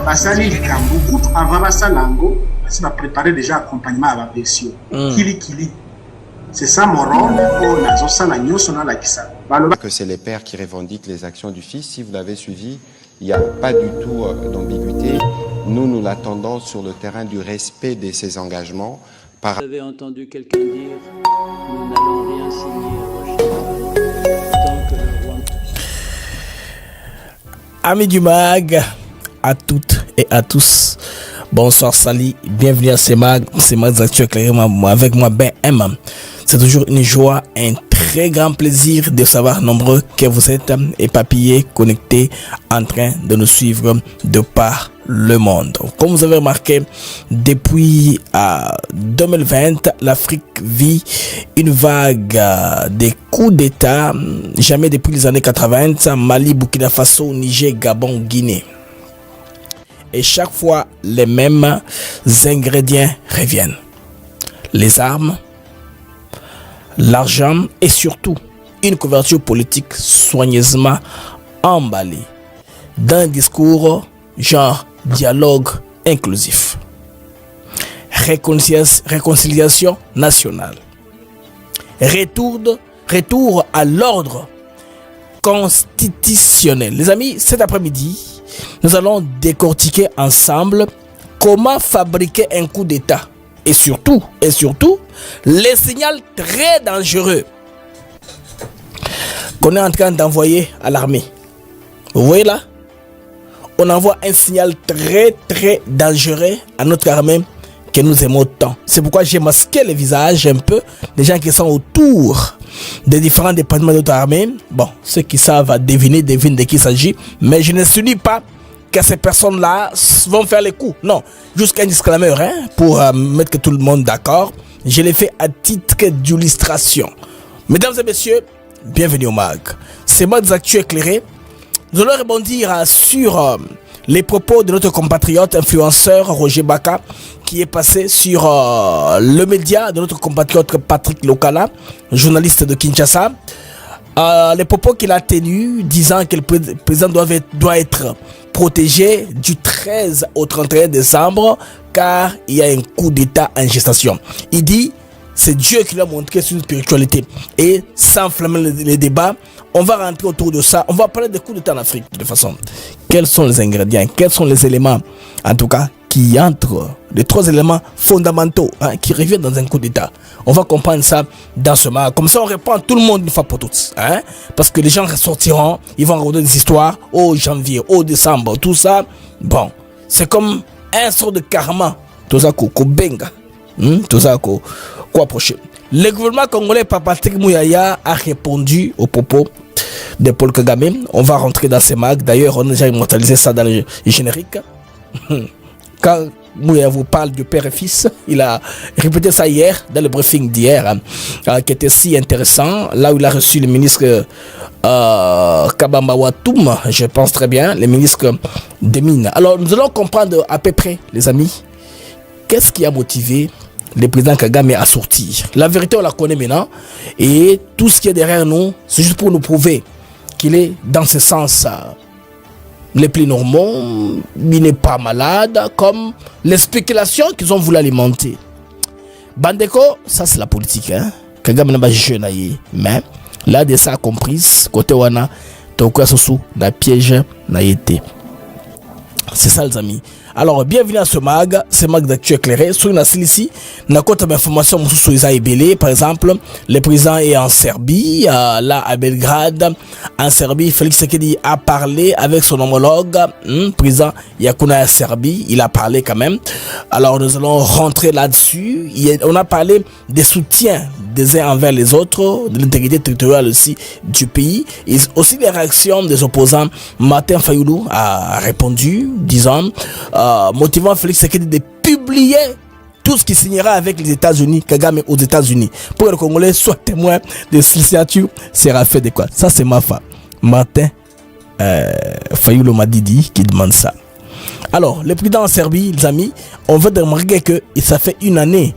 basali likambo kutu avant basalango basi ba préparer déjà accompagnement à la version kili. C'est ça mon rôle pour nazo sala nyoso na la kisa. Que c'est les pères qui revendiquent les actions du fils. Si vous l'avez suivi, il n'y a pas du tout d'ambiguïté. Nous l'attendons sur le terrain du respect de ses engagements. Vous avez entendu quelqu'un dire nous n'allons rien signer tant que le roi. Amis du MAG, à toutes et à tous, bonsoir, salut, bienvenue à CMAG Actu clairement avec moi Ben M. C'est toujours une joie, un très grand plaisir de savoir nombreux que vous êtes éparpillés, connectés, en train de nous suivre de par le monde. Comme vous avez remarqué, depuis 2020, l'Afrique vit une vague des coups d'État, jamais depuis les années 80, Mali, Burkina Faso, Niger, Gabon, Guinée. Et chaque fois, les mêmes ingrédients reviennent. Les armes, l'argent et surtout une couverture politique soigneusement emballée dans un discours genre dialogue inclusif, réconciliation nationale, retour à l'ordre constitutionnel. Les amis, cet après-midi, nous allons décortiquer ensemble comment fabriquer un coup d'État et surtout, les signaux très dangereux qu'on est en train d'envoyer à l'armée. Vous voyez là? On envoie un signal très dangereux à notre armée que nous aimons tant. C'est pourquoi j'ai masqué les visages un peu des gens qui sont autour des différents départements de notre armée. Bon, ceux qui savent devinent de qui il s'agit, mais je ne suis pas que ces personnes-là vont faire les coups. Non, jusqu'à un disclaimer, pour mettre tout le monde d'accord. Je l'ai fait à titre d'illustration. Mesdames et messieurs, bienvenue au MAG. C'est MAG Actu éclairé. Nous allons rebondir sur les propos de notre compatriote influenceur Roger Baka qui est passé sur le média de notre compatriote Patrick Lokala, journaliste de Kinshasa. Les propos qu'il a tenus disant que le président doit être protégé du 13 au 31 décembre car il y a un coup d'État en gestation. Il dit c'est Dieu qui lui a montré une spiritualité. Et sans enflammer les débats, on va rentrer autour de ça. On va parler des coups d'État en Afrique de toute façon. Quels sont les ingrédients? Quels sont les éléments, en tout cas, qui entrent? Les trois éléments fondamentaux qui reviennent dans un coup d'État. On va comprendre ça dans ce match. Comme ça, on répond à tout le monde une fois pour toutes. Parce que les gens ressortiront, ils vont raconter des histoires au janvier, au décembre, tout ça. Bon, c'est comme un sort de karma. Tout ça, qu'on benga. Tout ça, qu'on approcher. Le gouvernement congolais par Patrick Mouyaya a répondu aux propos de Paul Kagame. On va rentrer dans ces mags. D'ailleurs, on a déjà immortalisé ça dans le générique. Quand Mouyaya vous parle de père et fils, il a répété ça hier, dans le briefing d'hier, qui était si intéressant. Là où il a reçu le ministre Kabamba Watoum, je pense très bien, le ministre des Mines. Alors, nous allons comprendre à peu près, les amis, qu'est-ce qui a motivé le président Kagame à sortir. La vérité, on la connaît maintenant. Et tout ce qui est derrière nous, c'est juste pour nous prouver qu'il est dans ce sens les plus normaux. Il n'est pas malade, comme les spéculations qu'ils ont voulu alimenter. Bandeko, ça c'est la politique. Kagame n'a pas jeune, mais là, de ça compris, côté wana, toko sous la piège n'a été. C'est ça, les amis. Alors, bienvenue à ce MAG, c'est MAG d'Actu éclairé. Sur une assise ici, n'a pas d'informations sur Isa Ebele. Par exemple, le président est en Serbie, là à Belgrade. En Serbie, Félix Tshisekedi a parlé avec son homologue, président Yakuna à Serbie. Il a parlé quand même. Alors, nous allons rentrer là-dessus. On a parlé des soutiens des uns envers les autres, de l'intégrité territoriale aussi du pays. Et aussi des réactions des opposants. Martin Fayoulou a répondu, disant, motivant Félix Tshisekedi de publier tout ce qui signera avec les États-Unis, Kagame aux États-Unis, pour que le Congolais soit témoin de cette signature sera fait de quoi. Ça, c'est ma femme. Martin Fayoulou Madidi qui demande ça. Alors, le président en Serbie, les amis, on veut remarquer que ça fait une année.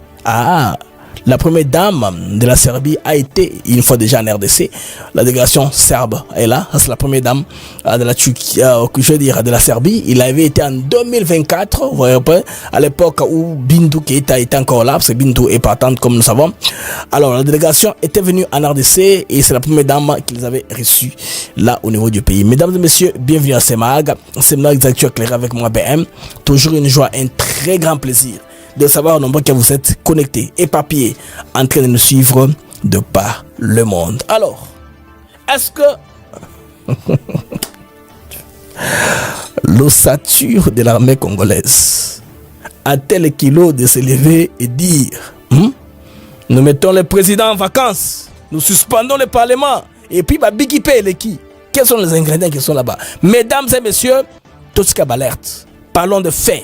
La première dame de la Serbie a été une fois déjà en RDC. La délégation serbe est là. C'est la première dame de la Turquie, je veux dire de la Serbie. Il avait été en 2024, vous voyez, à l'époque où Bintou Keïta était encore là, parce que Bintou est partante comme nous savons. Alors la délégation était venue en RDC et c'est la première dame qu'ils avaient reçue là au niveau du pays. Mesdames et messieurs, bienvenue à CEMAG. CEMAG Actu éclairé avec moi BM. Toujours une joie, un très grand plaisir de savoir nombreux que vous êtes connectés, éparpillés, en train de nous suivre de par le monde. Alors, est-ce que l'ossature de l'armée congolaise a-t-elle le kilo de se lever et dire nous mettons le président en vacances, nous suspendons le parlement et puis Bigi paye les qui? Quels sont les ingrédients qui sont là-bas? Mesdames et messieurs, tout ce qui est alerte. Parlons de faits.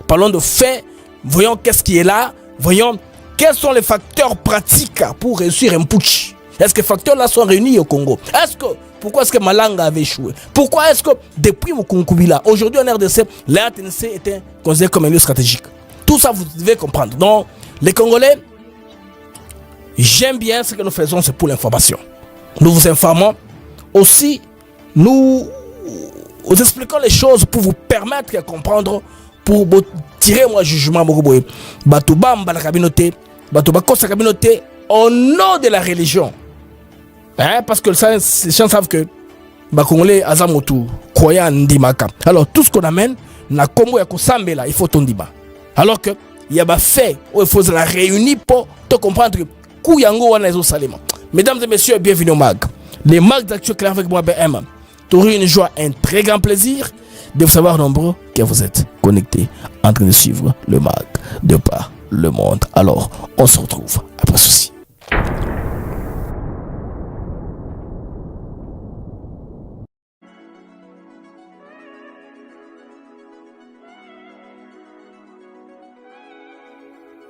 Parlons de faits. Voyons qu'est-ce qui est là. Voyons quels sont les facteurs pratiques pour réussir un putsch. Est-ce que les facteurs-là sont réunis au Congo? Pourquoi est-ce que Malanga avait échoué? Pourquoi est-ce que depuis Mukunkubila, aujourd'hui en RDC, la RTNC était considérée comme un lieu stratégique? Tout ça, vous devez comprendre. Donc, les Congolais, j'aime bien ce que nous faisons, c'est pour l'information. Nous vous informons. Aussi, nous vous expliquons les choses pour vous permettre de comprendre, pour tirer un jugement. Batouba la communauté, Batouba la communauté au nom de la religion. Parce que les gens savent que les Congolais Azamotu croyant en Ndimaka. Alors tout ce qu'on amène, na Congo ya Kosambela, il faut ton Ndima. Alors que il y a des faits où il faut la réunir pour te comprendre que Kouyango wana ezo salema. Mesdames et messieurs, bienvenue au MAG. Les MAG d'Actu Clair avec moi BM. T'auras une joie, un très grand plaisir de vous savoir nombreux que vous êtes connectés en train de suivre le MAG de par le monde. Alors, on se retrouve après ceci.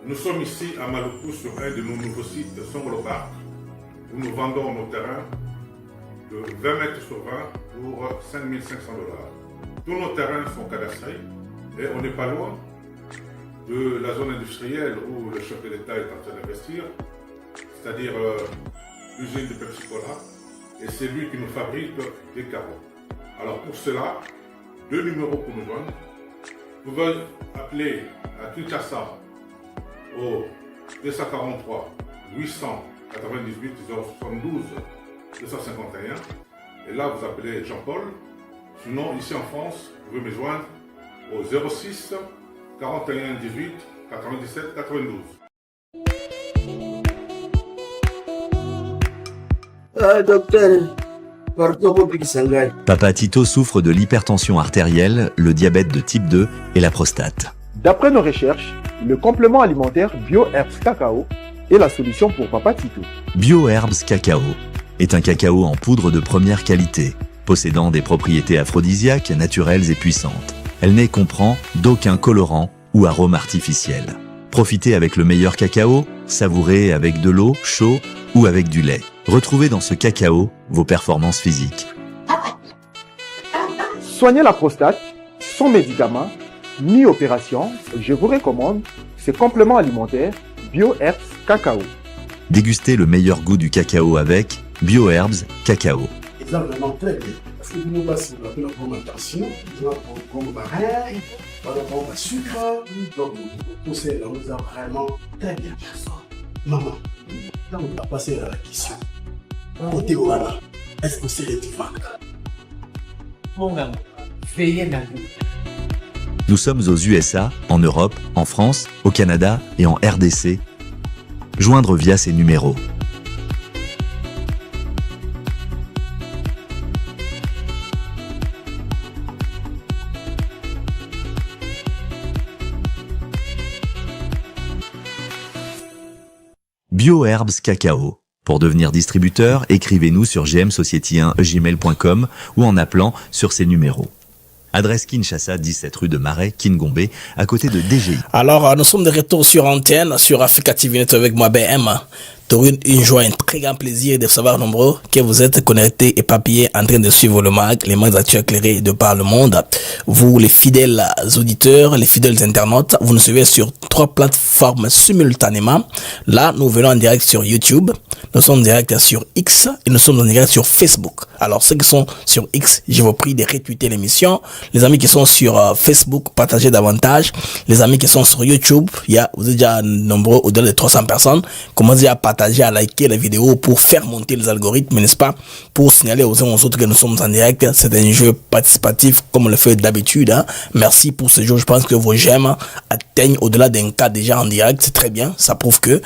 Nous sommes ici à Maluku sur un de nos nouveaux sites Songolo Park où nous vendons nos terrains de 20 mètres sur 20 pour 5 500 $. Tous nos terrains sont cadastrés et on n'est pas loin de la zone industrielle où le chef de l'État est en train d'investir, c'est-à-dire l'usine de Pepsi Cola, et c'est lui qui nous fabrique des carreaux. Alors pour cela, 2 numéros pour nous joindre. Vous pouvez appeler à Kinshasa au 243 898 072 251 et là vous appelez Jean-Paul. Sinon ici en France vous pouvez me joindre au 06 41 18 97 92. Docteur, Papa Tito souffre de l'hypertension artérielle, le diabète de type 2 et la prostate. D'après nos recherches, le complément alimentaire BioHerbs Cacao est la solution pour Papa Tito. BioHerbs Cacao est un cacao en poudre de première qualité, possédant des propriétés aphrodisiaques, naturelles et puissantes. Elle n'est comprend d'aucun colorant ou arôme artificiel. Profitez avec le meilleur cacao, savourez avec de l'eau, chaud ou avec du lait. Retrouvez dans ce cacao vos performances physiques. Soignez la prostate, sans médicaments, ni opération, je vous recommande ce complément alimentaire BioHerbs Cacao. Dégustez le meilleur goût du cacao avec BioHerbs Cacao. Ils ont vraiment très bien. Parce que nous passons la fermentation, nous avons comme baril, nous avons le sucre, donc tout ça, nous avons vraiment très bien. Maman, là on va passer à la question. Côté Ouala, est-ce que c'est le divan? Mon gars, veillez la vie. Nous sommes aux USA, en Europe, en France, au Canada et en RDC. Joindre via ces numéros. BioHerbs Cacao. Pour devenir distributeur, écrivez-nous sur gmsociety1gmail.com ou en appelant sur ces numéros. Adresse Kinshasa, 17 rue de Marais, Kingombe, à côté de DGI. Alors, nous sommes de retour sur antenne, sur Africa TV Net avec moi, BM. Une joie, un très grand plaisir de savoir nombreux que vous êtes connectés et papillés en train de suivre le MAG, les MAG actuels éclairés de par le monde. Vous, les fidèles auditeurs, les fidèles internautes, vous nous suivez sur 3 plateformes plateformes simultanément. Là, nous venons en direct sur YouTube, nous sommes en direct sur X et nous sommes en direct sur Facebook. Alors, ceux qui sont sur X, je vous prie de retweeter l'émission. Les amis qui sont sur Facebook, partagez davantage. Les amis qui sont sur YouTube, vous êtes déjà nombreux, au-delà de 300 personnes. Commencez à partager, à liker la vidéo pour faire monter les algorithmes, n'est-ce pas? Pour signaler aux uns aux autres que nous sommes en direct. C'est un jeu participatif comme on le fait d'habitude. Hein. Merci pour ce jeu. Je pense que vos j'aime atteignent au-delà d'un cas déjà en direct. C'est très bien. Ça prouve que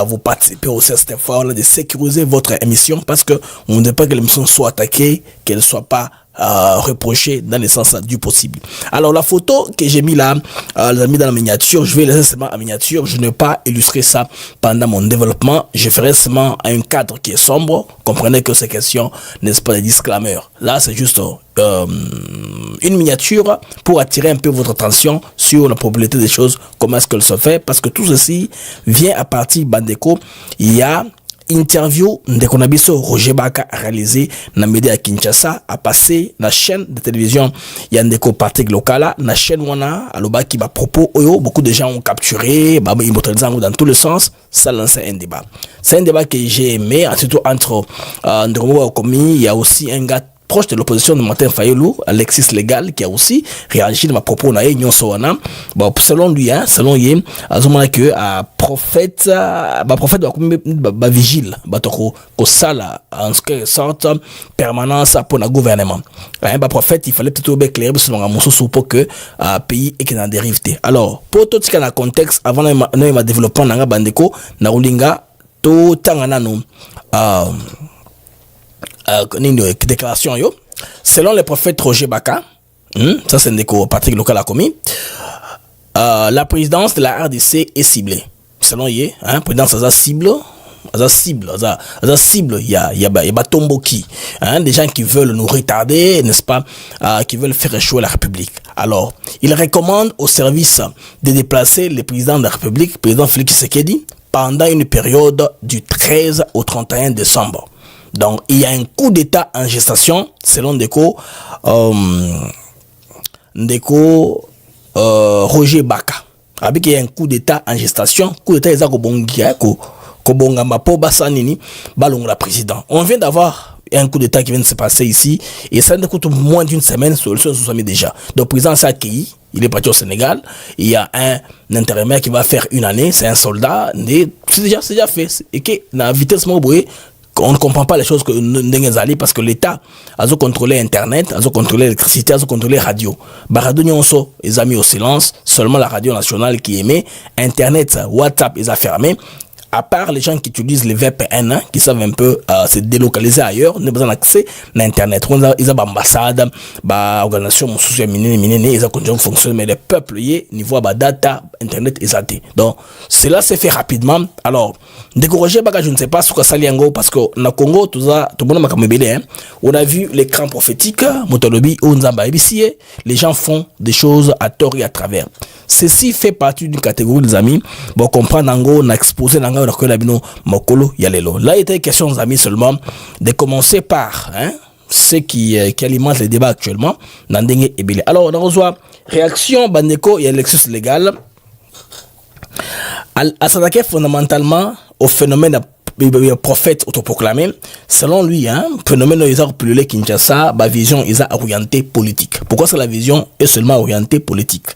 vous participez aussi à cet effort-là de sécuriser votre émission parce que on ne veut pas que l'émission soit attaquée, qu'elle ne soit pas reprochée dans le sens du possible. Alors la photo que j'ai mis là, j'ai mis dans la miniature, je vais laisser seulement en miniature, je ne vais pas illustrer ça pendant mon développement, je ferai seulement un cadre qui est sombre, comprenez que ces questions, n'est-ce pas, des disclaimers. Là c'est juste une miniature pour attirer un peu votre attention sur la probabilité des choses, comment est-ce qu'elle se fait, parce que tout ceci vient à partir Bandeko, il y a interview ndeko na biso Roger Baka réalisé na média à Kinshasa a passé la chaîne de télévision ya ndeko Patrick Lokala na chaîne wana alobaki ba propos oyo beaucoup de gens ont capturé ba immortalisé dans tous les sens. Ça lance un débat, c'est un débat que j'ai aimé, surtout entre Ndromo Komi. Il y a aussi un gars proche de l'opposition de Martin Fayulu, Alexis Légal, qui a aussi réagi de ma propos na Nyon Sowana. Bon, selon lui, selon lui, à ce moment-là que prophète va vigile, toko sala en quelque sorte permanence pour le gouvernement. Prophète, il fallait plutôt bien clair selon un morceau pour que pays est en dérive. Alors, pour tout ce qu'il y a dans le contexte, avant de développer dans Bandeko, na Ulinga, tout tangana no déclaration yo. Selon le prophète Roger Baka, ça c'est Ndeko Patrick Lokala commis, la présidence de la RDC est ciblée. Selon lui, présidence a cible, il y a Tomboki, des gens qui veulent nous retarder, n'est-ce pas, qui veulent faire échouer la République. Alors, il recommande au service de déplacer le président de la République, président Félix Tshisekedi, pendant une période du 13 au 31 décembre. Donc, il y a un coup d'État en gestation, selon Roger Baka. Avec il y a un coup d'État en gestation, coup d'État est la président. On vient d'avoir un coup d'État qui vient de se passer ici, et ça ne coûte moins d'une semaine, solution se mis déjà. Donc, le président s'est accueilli, il est parti au Sénégal, il y a un intérimaire qui va faire une année, c'est un soldat, c'est déjà fait. Et que, la vitesse on ne comprend pas les choses que nous allons parce que l'État a contrôlé Internet, a contrôlé l'électricité, a contrôlé la radio. Radio Nyonso, ils ont mis au silence, seulement la radio nationale qui émet. Internet, WhatsApp, ils ont fermé. À part les gens qui utilisent les VPN, qui savent un peu se délocaliser ailleurs, nous avons accès à Internet. Ils ont ambassade, organisation, ils ont continué de fonctionner, mais les peuples, niveau data, Internet, ils ont été. Donc, cela s'est fait rapidement. Alors, décourager, je ne sais pas ce que ça liango, parce que dans le Congo, tout le monde on a vu l'écran prophétique, les gens font des choses à tort et à travers. Ceci fait partie d'une catégorie des amis. Bon, comprendre on a exposé là, il était question, les amis, seulement de commencer par ce qui alimente les débats actuellement. Alors, on a reçu réaction Bandeko et Alexis Légal à s'attaquer fondamentalement au phénomène prophète autoproclamé. Selon lui, phénomène ils ont appelé Kinshasa, ma vision ils ont orienté politique. Pourquoi c'est la vision est seulement orientée politique?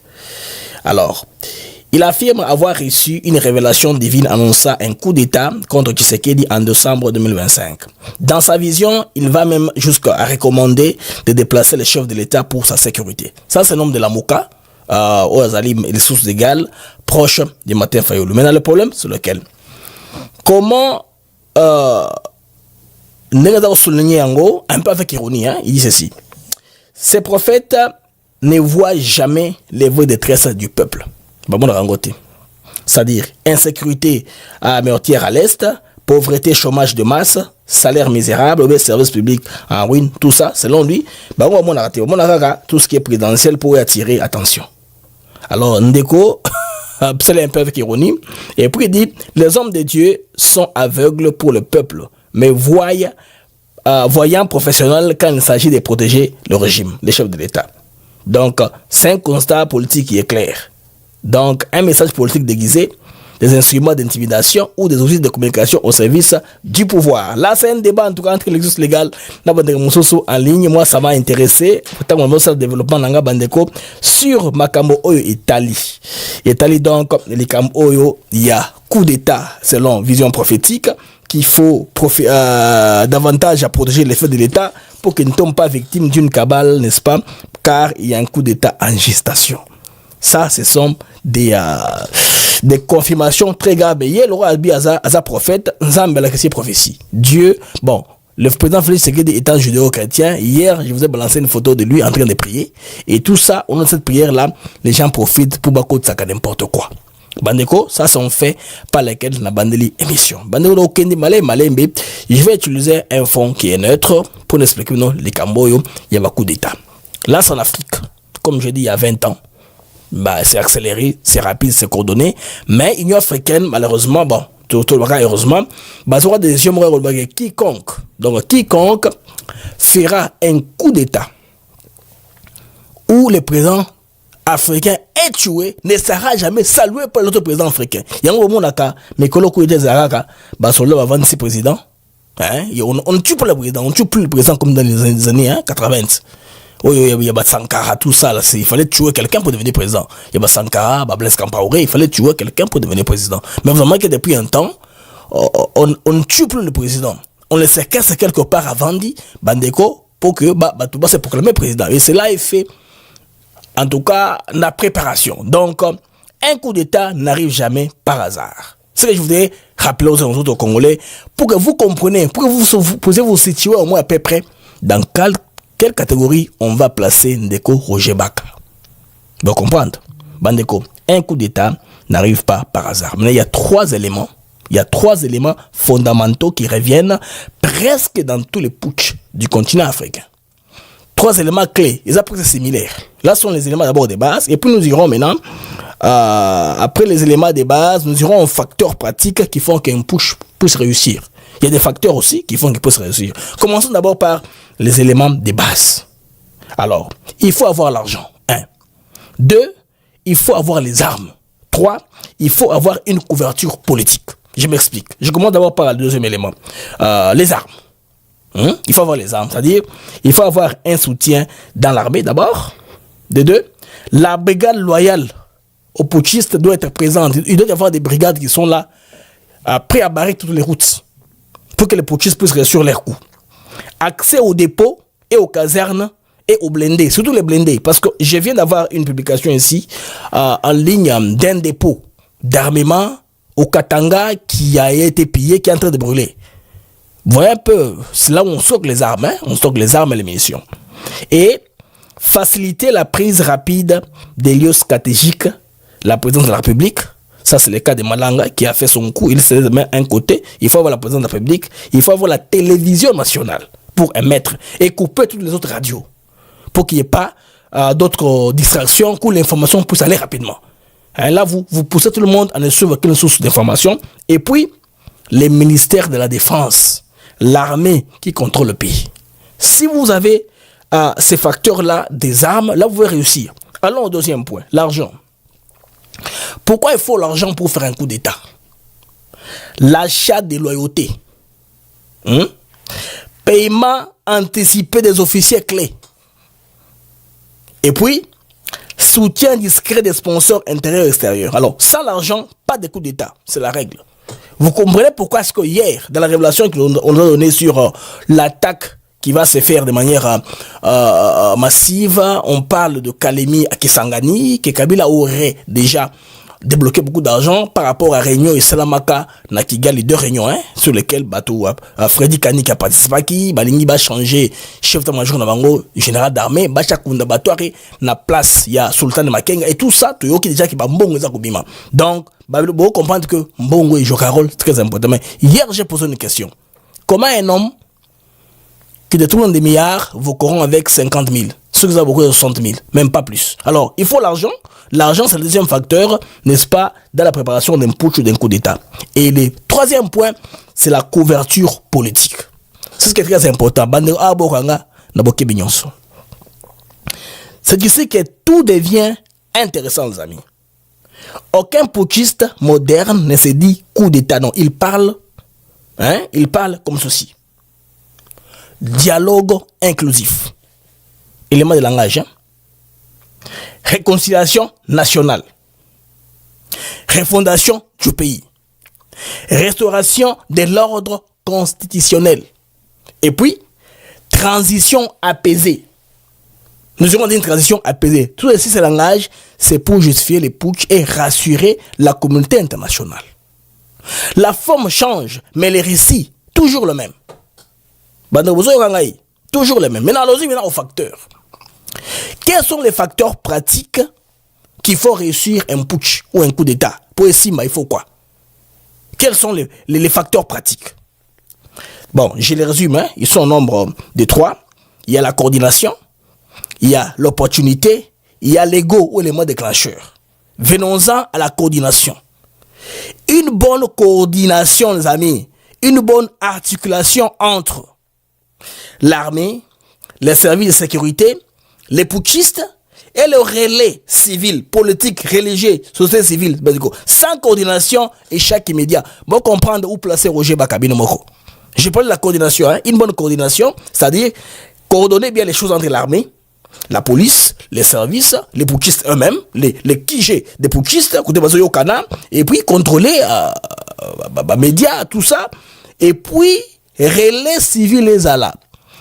Alors, il affirme avoir reçu une révélation divine annonçant un coup d'État contre Tshisekedi en décembre 2025. Dans sa vision, il va même jusqu'à recommander de déplacer le chef de l'État pour sa sécurité. Ça, c'est le nom de la Moka, les sources égales, proches du Martin Fayulu. Maintenant, le problème, c'est lequel? Comment, souligné un peu avec ironie, il dit ceci. Ces prophètes ne voient jamais les voix de détresse du peuple. C'est-à-dire insécurité à meurtrière à l'Est, pauvreté, chômage de masse, salaire misérable, services publics en ruine, tout ça, selon lui, tout ce qui est présidentiel pour attirer attention. Alors, Ndeko, c'est un peu avec ironie, et puis il dit, les hommes de Dieu sont aveugles pour le peuple, mais voyant professionnels quand il s'agit de protéger le régime, les chefs de l'État. Donc, c'est un constat politique qui est clair. Donc, un message politique déguisé des instruments d'intimidation ou des outils de communication au service du pouvoir. Là, c'est un débat en tout cas entre l'exercice légal en ligne. Moi, ça m'a intéressé. Pourtant, on va développement dans Bandeko sur Makambo Oyo Italie. Italie, donc, les Kambo Oyo, il y a coup d'État selon vision prophétique qu'il faut davantage à protéger les faits de l'État pour qu'ils ne tombent pas victimes d'une cabale, n'est-ce pas? Car il y a un coup d'État en gestation. Ça, ce sont des confirmations très graves. Hier, le roi Albi Aza prophète, Nzambela que c'est prophétie. Dieu, bon, le président Félix Tshisekedi étant judéo-chrétien, hier, je vous ai balancé une photo de lui en train de prier. Et tout ça, au nom de cette prière-là, les gens profitent pour Bako Tsaka n'importe quoi. Bandeko, ça sont faits par lesquels la bandeli émission. Bandeko Kendi Malembe, je vais utiliser un fond qui est neutre pour nous expliquer les Camboyo, il y a beaucoup d'États. Là, c'est en Afrique, comme je dis il y a 20 ans. Bah, c'est accéléré, c'est rapide, c'est coordonné. Mais l'Union africaine, malheureusement, bon, heureusement, bah, ça aura des décisions, quiconque fera un coup d'État où le président africain est tué, ne sera jamais salué par l'autre président africain. Il y a un moment où mais quand on est Zaraka, bah, sur le 26 présidents, hein, on ne tue pas le président, on ne tue plus le président comme dans les années 80. Oui, il y a Sankara, tout ça, là, il fallait tuer quelqu'un pour devenir président. Il y a Sankara, Blaise Compaoré, il fallait tuer quelqu'un pour devenir président. Mais vraiment que depuis un temps, on ne tue plus le président. On le séquestre quelque part à Vandi, Bandeko, pour que Touba se proclame président. Et cela est fait, en tout cas, la préparation. Donc, un coup d'État n'arrive jamais par hasard. C'est ce que je voudrais rappeler aux autres Congolais, pour que vous compreniez, pour que vous puissiez vous situer au moins à peu près dans quelle catégorie on va placer Ndeko Roger Baka. Vous comprenez? Bandeko, un coup d'État n'arrive pas par hasard. Mais il y a trois éléments. Il y a trois éléments fondamentaux qui reviennent presque dans tous les putschs du continent africain. Trois éléments clés. Ils sont similaires. Là sont les éléments d'abord de base. Et puis nous irons maintenant, après les éléments de base, nous irons aux facteurs pratiques qui font qu'un putsch puisse réussir. Il y a des facteurs aussi qui font qu'il puisse réussir. Commençons d'abord par les éléments de base. Alors, il faut avoir l'argent. 1. 2, il faut avoir les armes. 3, il faut avoir une couverture politique. Je m'explique. Je commence d'abord par le deuxième élément. Les armes. Il faut avoir les armes. C'est-à-dire, il faut avoir un soutien dans l'armée d'abord. De 2, la brigade loyale aux putschistes doit être présente. Il doit y avoir des brigades qui sont là, prêts à barrer toutes les routes, pour que les putschistes puissent réussir leur coup. Accès aux dépôts et aux casernes et aux blindés, surtout les blindés, parce que je viens d'avoir une publication ici en ligne d'un dépôt d'armement au Katanga qui a été pillé, qui est en train de brûler. Vous voyez un peu, c'est là où on stocke les armes, hein? On stocke les armes et les munitions. Et faciliter la prise rapide des lieux stratégiques, la présidence de la République. Ça, c'est le cas de Malanga qui a fait son coup. Il s'est mis un côté. Il faut avoir la présidence de la République. Il faut avoir la télévision nationale pour émettre et couper toutes les autres radios pour qu'il n'y ait pas d'autres distractions, que l'information puisse aller rapidement. Hein, là, vous poussez tout le monde à ne suivre qu'une source d'information. Et puis, les ministères de la Défense, l'armée qui contrôle le pays. Si vous avez ces facteurs-là, des armes, là, vous pouvez réussir. Allons au deuxième point, l'argent. Pourquoi il faut l'argent pour faire un coup d'État? L'achat des loyautés. Paiement anticipé des officiers clés. Et puis, soutien discret des sponsors intérieurs et extérieurs. Alors, sans l'argent, pas de coup d'État. C'est la règle. Vous comprenez pourquoi est-ce que hier, dans la révélation qu'on nous a donnée sur l'attaque qui va se faire de manière massive, on parle de Kalemi à Kisangani, que Kabila aurait déjà débloqué beaucoup d'argent par rapport à Réunion et Salamaka, na Kigali, 2 réunions, hein, sur lesquelles Freddy Kani qui a participé, Balingi va changer chef d'état-major Nabango, général d'armée, Bachakunda Batouari, na place, il y a Sultan de Makenga, et tout ça, tu vois déjà qui va Mbongo Zakobima. Donc, vous comprendre que Mbongo joue un rôle très important. Mais hier, j'ai posé une question. Comment un homme qui détourne des milliards vous corrompt avec 50 000, ceux qui ont beaucoup de 60 000, même pas plus. Alors, il faut l'argent. L'argent, c'est le deuxième facteur, n'est-ce pas, dans la préparation d'un putsch ou d'un coup d'État. Et le troisième point, c'est la couverture politique. C'est ce qui est très important. C'est ici que tout devient intéressant, les amis. Aucun putschiste moderne ne se dit coup d'État. Non, il parle comme ceci. Dialogue inclusif. Élément de langage. Réconciliation nationale. Refondation du pays. Restauration de l'ordre constitutionnel. Et puis, transition apaisée. Nous avons dit une transition apaisée. Tout ces langages, c'est pour justifier les putsch et rassurer la communauté internationale. La forme change, mais les récits, toujours le même. Toujours le même. Maintenant, allons-y aux facteurs. Quels sont les facteurs pratiques qu'il faut réussir un putsch ou un coup d'État? Pour essayer, il faut quoi? Quels sont les facteurs pratiques? Bon, je les résume. Ils sont au nombre de 3. Il y a la coordination, il y a l'opportunité, il y a l'ego ou l'élément déclencheur. Venons-en à la coordination. Une bonne coordination, les amis, une bonne articulation entre l'armée, les services de sécurité, les putschistes et le relais civil, politique, religieux, société civile. Sans coordination, échec immédiat. Bon, comprendre où placer Roger Bakabino Moko. Je parle de la coordination, une bonne coordination, c'est-à-dire coordonner bien les choses entre l'armée, la police, les services, les putschistes eux-mêmes, les QG des putschistes, et puis contrôler médias, tout ça, et puis relais civil les ALA.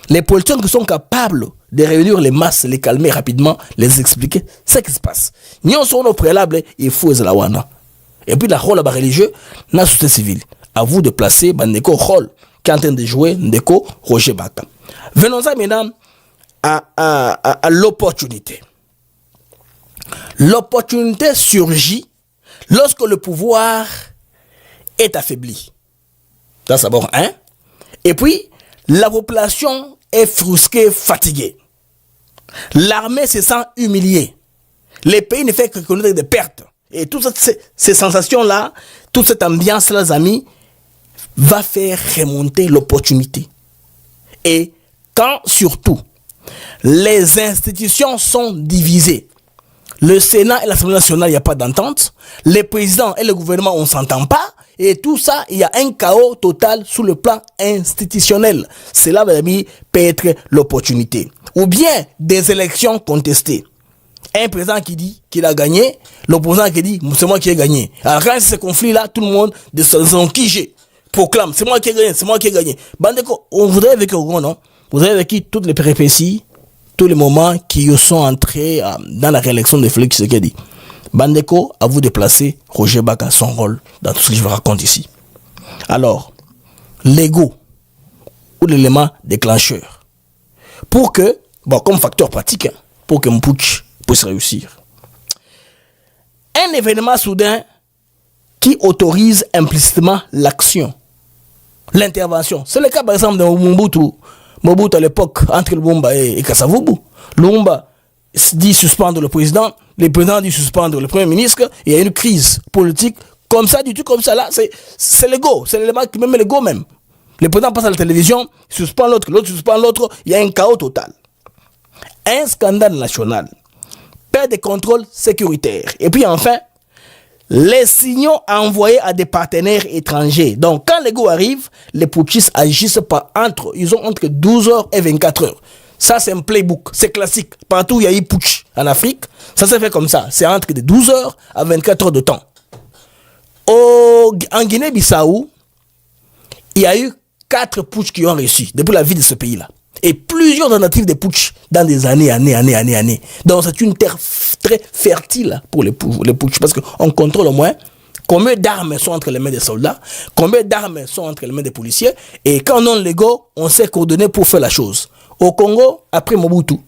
Les politiciens qui sont capables de réunir les masses, les calmer rapidement, les expliquer ce qui se passe. Nous sommes au préalable, il faut la wana. Et puis la rôle religieux, la société civile. À vous de placer Bandeko rôle qui est en train de jouer Ndeko Roger Baka. Venons-en maintenant à l'opportunité. L'opportunité surgit lorsque le pouvoir est affaibli. Ça, c'est d'abord un. Et puis, la population est frustrée, fatiguée. L'armée se sent humiliée. Les pays ne font que connaître des pertes. Et toutes ces sensations-là, toute cette ambiance-là, les amis, va faire remonter l'opportunité. Et quand, surtout, les institutions sont divisées, le Sénat et l'Assemblée nationale, il n'y a pas d'entente, les présidents et le gouvernement, on ne s'entend pas, et tout ça, il y a un chaos total sur le plan institutionnel. Cela, mes amis, peut être l'opportunité. Ou bien des élections contestées. Un président qui dit qu'il a gagné, l'opposant qui dit c'est moi qui ai gagné. Alors quand c'est ce conflit-là, tout le monde de son QG proclame c'est moi qui ai gagné, c'est moi qui ai gagné. Bandeko, on voudrait avec Ogon, non? Vous avez vécu toutes les péripéties, tous les moments qui sont entrés dans la réélection de Félix Tshisekedi. Bandeko, à vous de placer Roger Baka son rôle dans tout ce que je vous raconte ici. Alors, l'ego ou l'élément déclencheur. Pour que, comme facteur pratique, pour que mon putsch puisse réussir. Un événement soudain qui autorise implicitement l'action, l'intervention. C'est le cas par exemple de Mobutu. Mobutu à l'époque, entre Lumumba et Kasavubu. Lumumba dit suspendre le président dit suspendre le premier ministre, il y a une crise politique, comme ça, du tout comme ça, là, c'est l'ego, c'est l'élément qui même l'ego même. Le président passe à la télévision, il suspend l'autre suspend l'autre, il y a un chaos total. Un scandale national, perte de contrôle sécuritaire. Et puis enfin, les signaux envoyés à des partenaires étrangers. Donc quand l'ego arrive, les putschistes agissent ils ont entre 12 heures et 24 heures. Ça, c'est un playbook, c'est classique. Partout où il y a eu putsch en Afrique, ça s'est fait comme ça. C'est entre 12 heures à 24 heures de temps. En Guinée-Bissau, il y a eu 4 putschs qui ont réussi depuis la vie de ce pays-là. Et plusieurs tentatives de putsch dans des années. Donc c'est une terre très fertile pour les putsch parce qu'on contrôle au moins combien d'armes sont entre les mains des soldats, combien d'armes sont entre les mains des policiers. Et quand on a l'ego, on sait coordonner pour faire la chose. Au Congo, après Mobutu,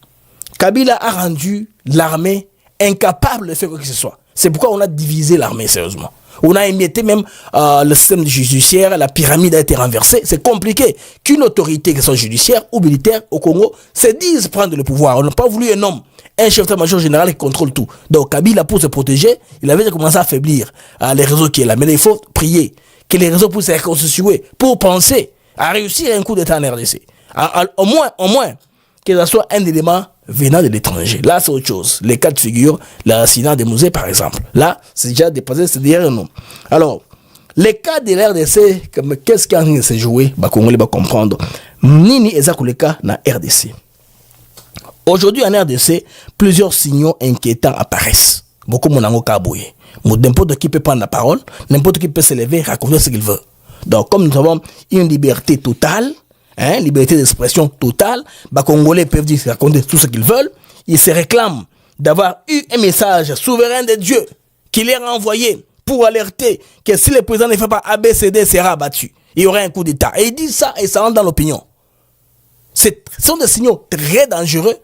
Kabila a rendu l'armée incapable de faire quoi que ce soit. C'est pourquoi on a divisé l'armée, sérieusement. On a émietté même le système judiciaire, la pyramide a été renversée. C'est compliqué qu'une autorité, que ce soit judiciaire ou militaire au Congo, se dise prendre le pouvoir. On n'a pas voulu un homme, un chef d'état-major général qui contrôle tout. Donc Kabila, pour se protéger, il avait commencé à affaiblir les réseaux qui est là. Mais il faut prier que les réseaux puissent se reconstituer pour penser à réussir un coup d'état en RDC. Au moins, que ce soit un élément venant de l'étranger. Là, c'est autre chose. Les cas de figure, l'assassinat des musées, par exemple. Là, c'est déjà dépassé, c'est derrière nous. Alors, les cas de l'RDC, qu'est-ce qui est en train de se jouer? Congolais va comprendre. Nini Ezak le cas dans RDC. Aujourd'hui, en RDC, plusieurs signaux inquiétants apparaissent. Beaucoup de gens kabouye. N'importe qui peut prendre la parole, n'importe qui peut se lever, raconter ce qu'il veut. Donc, comme nous avons une liberté totale, liberté d'expression totale, les Congolais peuvent dire, raconter tout ce qu'ils veulent. Ils se réclament d'avoir eu un message souverain de Dieu qui leur a envoyé pour alerter que si le président ne fait pas ABCD, sera abattu. Il y aura un coup d'État. Et ils disent ça et ça rentre dans l'opinion. Ce sont des signaux très dangereux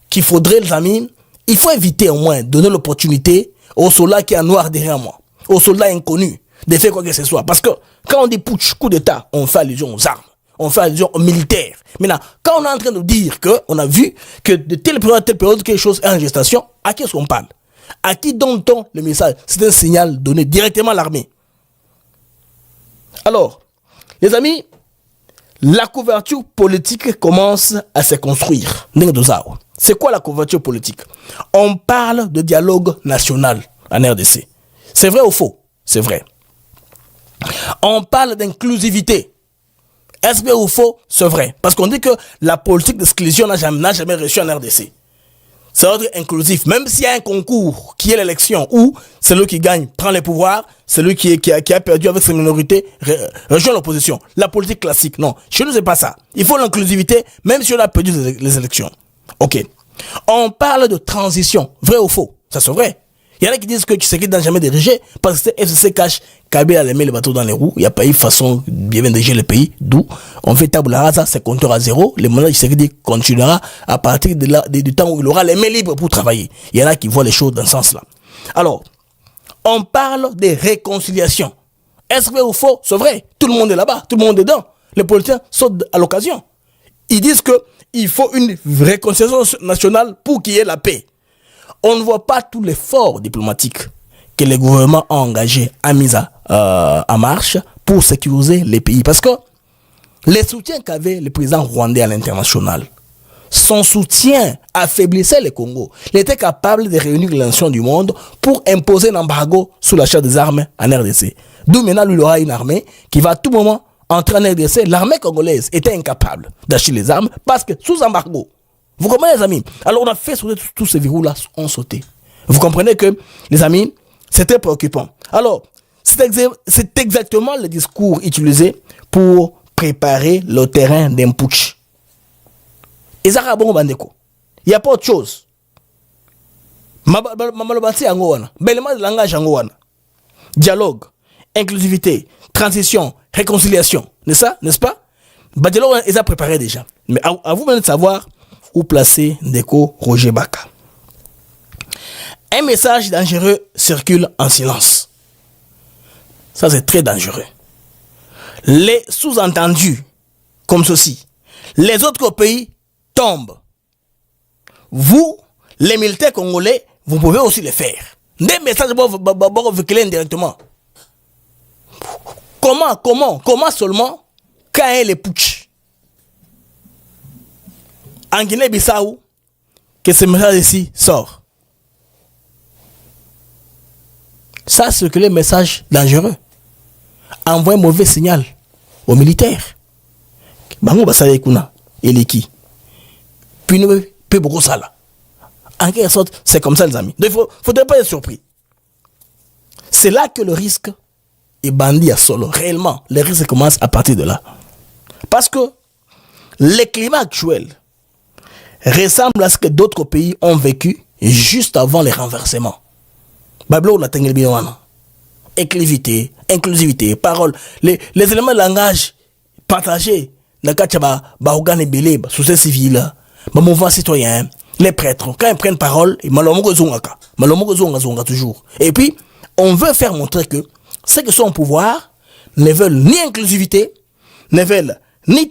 qu'il faudrait, les amis, il faut éviter au moins, donner l'opportunité aux soldats qui est en noir derrière moi, aux soldats inconnus, de faire quoi que ce soit. Parce que quand on dit putsch, coup d'État, on fait allusion aux armes, on fait allusion aux militaires. Maintenant, quand on est en train de dire qu'on a vu que de telle période, quelque chose est en gestation, à qui est-ce qu'on parle? À qui donne-t-on le message? C'est un signal donné directement à l'armée. Alors, les amis, la couverture politique commence à se construire. C'est quoi la couverture politique? On parle de dialogue national en RDC. C'est vrai ou faux? C'est vrai. On parle d'inclusivité. Est-ce vrai ou faux? C'est vrai. Parce qu'on dit que la politique d'exclusion n'a jamais reçu en RDC. C'est ordre inclusif. Même s'il y a un concours qui est l'élection où celui qui gagne prend les pouvoirs, celui qui a perdu avec ses minorités rejoint l'opposition. La politique classique, non. Chez nous, c'est pas ça. Il faut l'inclusivité, même si on a perdu les élections. Ok. On parle de transition. Vrai ou faux? Ça c'est vrai. Il y en a qui disent que Tshisekedi n'a jamais dirigé parce que FCC cache Kabila a mis les bateaux dans les roues. Il n'y a pas eu façon de bien diriger le pays. D'où on fait tabula rasa, c'est compteur à zéro. Le mandat de Tshisekedi continuera à partir du temps où il aura les mains libres pour travailler. Il y en a qui voient les choses dans ce sens-là. Alors, on parle de réconciliation. Est-ce vrai ou faux? C'est vrai. Tout le monde est là-bas. Tout le monde est dedans. Les politiciens sautent à l'occasion. Ils disent que il faut une réconciliation nationale pour qu'il y ait la paix. On ne voit pas tout l'effort diplomatique que le gouvernement a engagé, a mis en marche pour sécuriser les pays. Parce que les soutiens qu'avait le président rwandais à l'international, son soutien affaiblissait le Congo. Il était capable de réunir les nations du monde pour imposer un embargo sur l'achat des armes en RDC. D'où maintenant, lui, il aura une armée qui va à tout moment entrer en RDC. L'armée congolaise était incapable d'acheter les armes parce que sous embargo. Vous comprenez, les amis? Alors, on a fait sauter tous ces verrous-là, ont sauté. Vous comprenez que, les amis, c'était préoccupant. Alors, c'est exactement le discours utilisé pour préparer le terrain d'un putsch. Et ça, il n'y a pas autre chose. Dialogue, inclusivité, transition, réconciliation. N'est-ce pas? Dialogue, ils ont préparé déjà. Mais à vous même de savoir où placer Ndeko Roger Baka. Un message dangereux circule en silence. Ça, c'est très dangereux. Les sous-entendus, comme ceci. Les autres pays tombent. Vous, les militaires congolais, vous pouvez aussi le faire. Des messages vont véhiculer indirectement. Comment seulement quand est le putsch? En Guinée-Bissau, que ce message ici sort. Ça, c'est que les messages dangereux. Envoie un mauvais signal aux militaires. Bango basale kuna eleki. Puis nous peut beaucoup ça là. En quelque sorte, c'est comme ça les amis. Donc il faudrait pas être surpris. C'est là que le risque est bandit à solo. Réellement, le risque commence à partir de là. Parce que le climat actuel ressemble à ce que d'autres pays ont vécu juste avant les renversements. Bablo la tengel biwana. Inclusivité, parole, les éléments de langage partagés, la kachaba, baogan et belé, société civile, mouvement citoyen, les prêtres, quand ils prennent parole, malomo zonga toujours. Et puis, on veut faire montrer que ceux qui sont au pouvoir ne veulent ni inclusivité, ne veulent ni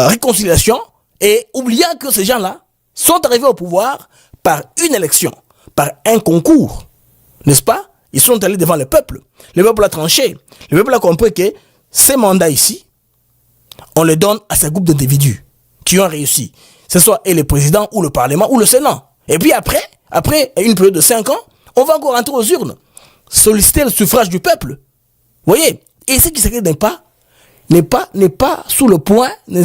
réconciliation, et oubliant que ces gens-là sont arrivés au pouvoir par une élection, par un concours, n'est-ce pas? Ils sont allés devant le peuple. Le peuple a tranché. Le peuple a compris que ces mandats ici, on les donne à ces groupes d'individus qui ont réussi. ce soit et le président ou le parlement ou le Sénat. Et puis après une période de 5 ans, on va encore rentrer aux urnes, solliciter le suffrage du peuple. Vous voyez? Et ce qui se n'est pas sous le point, il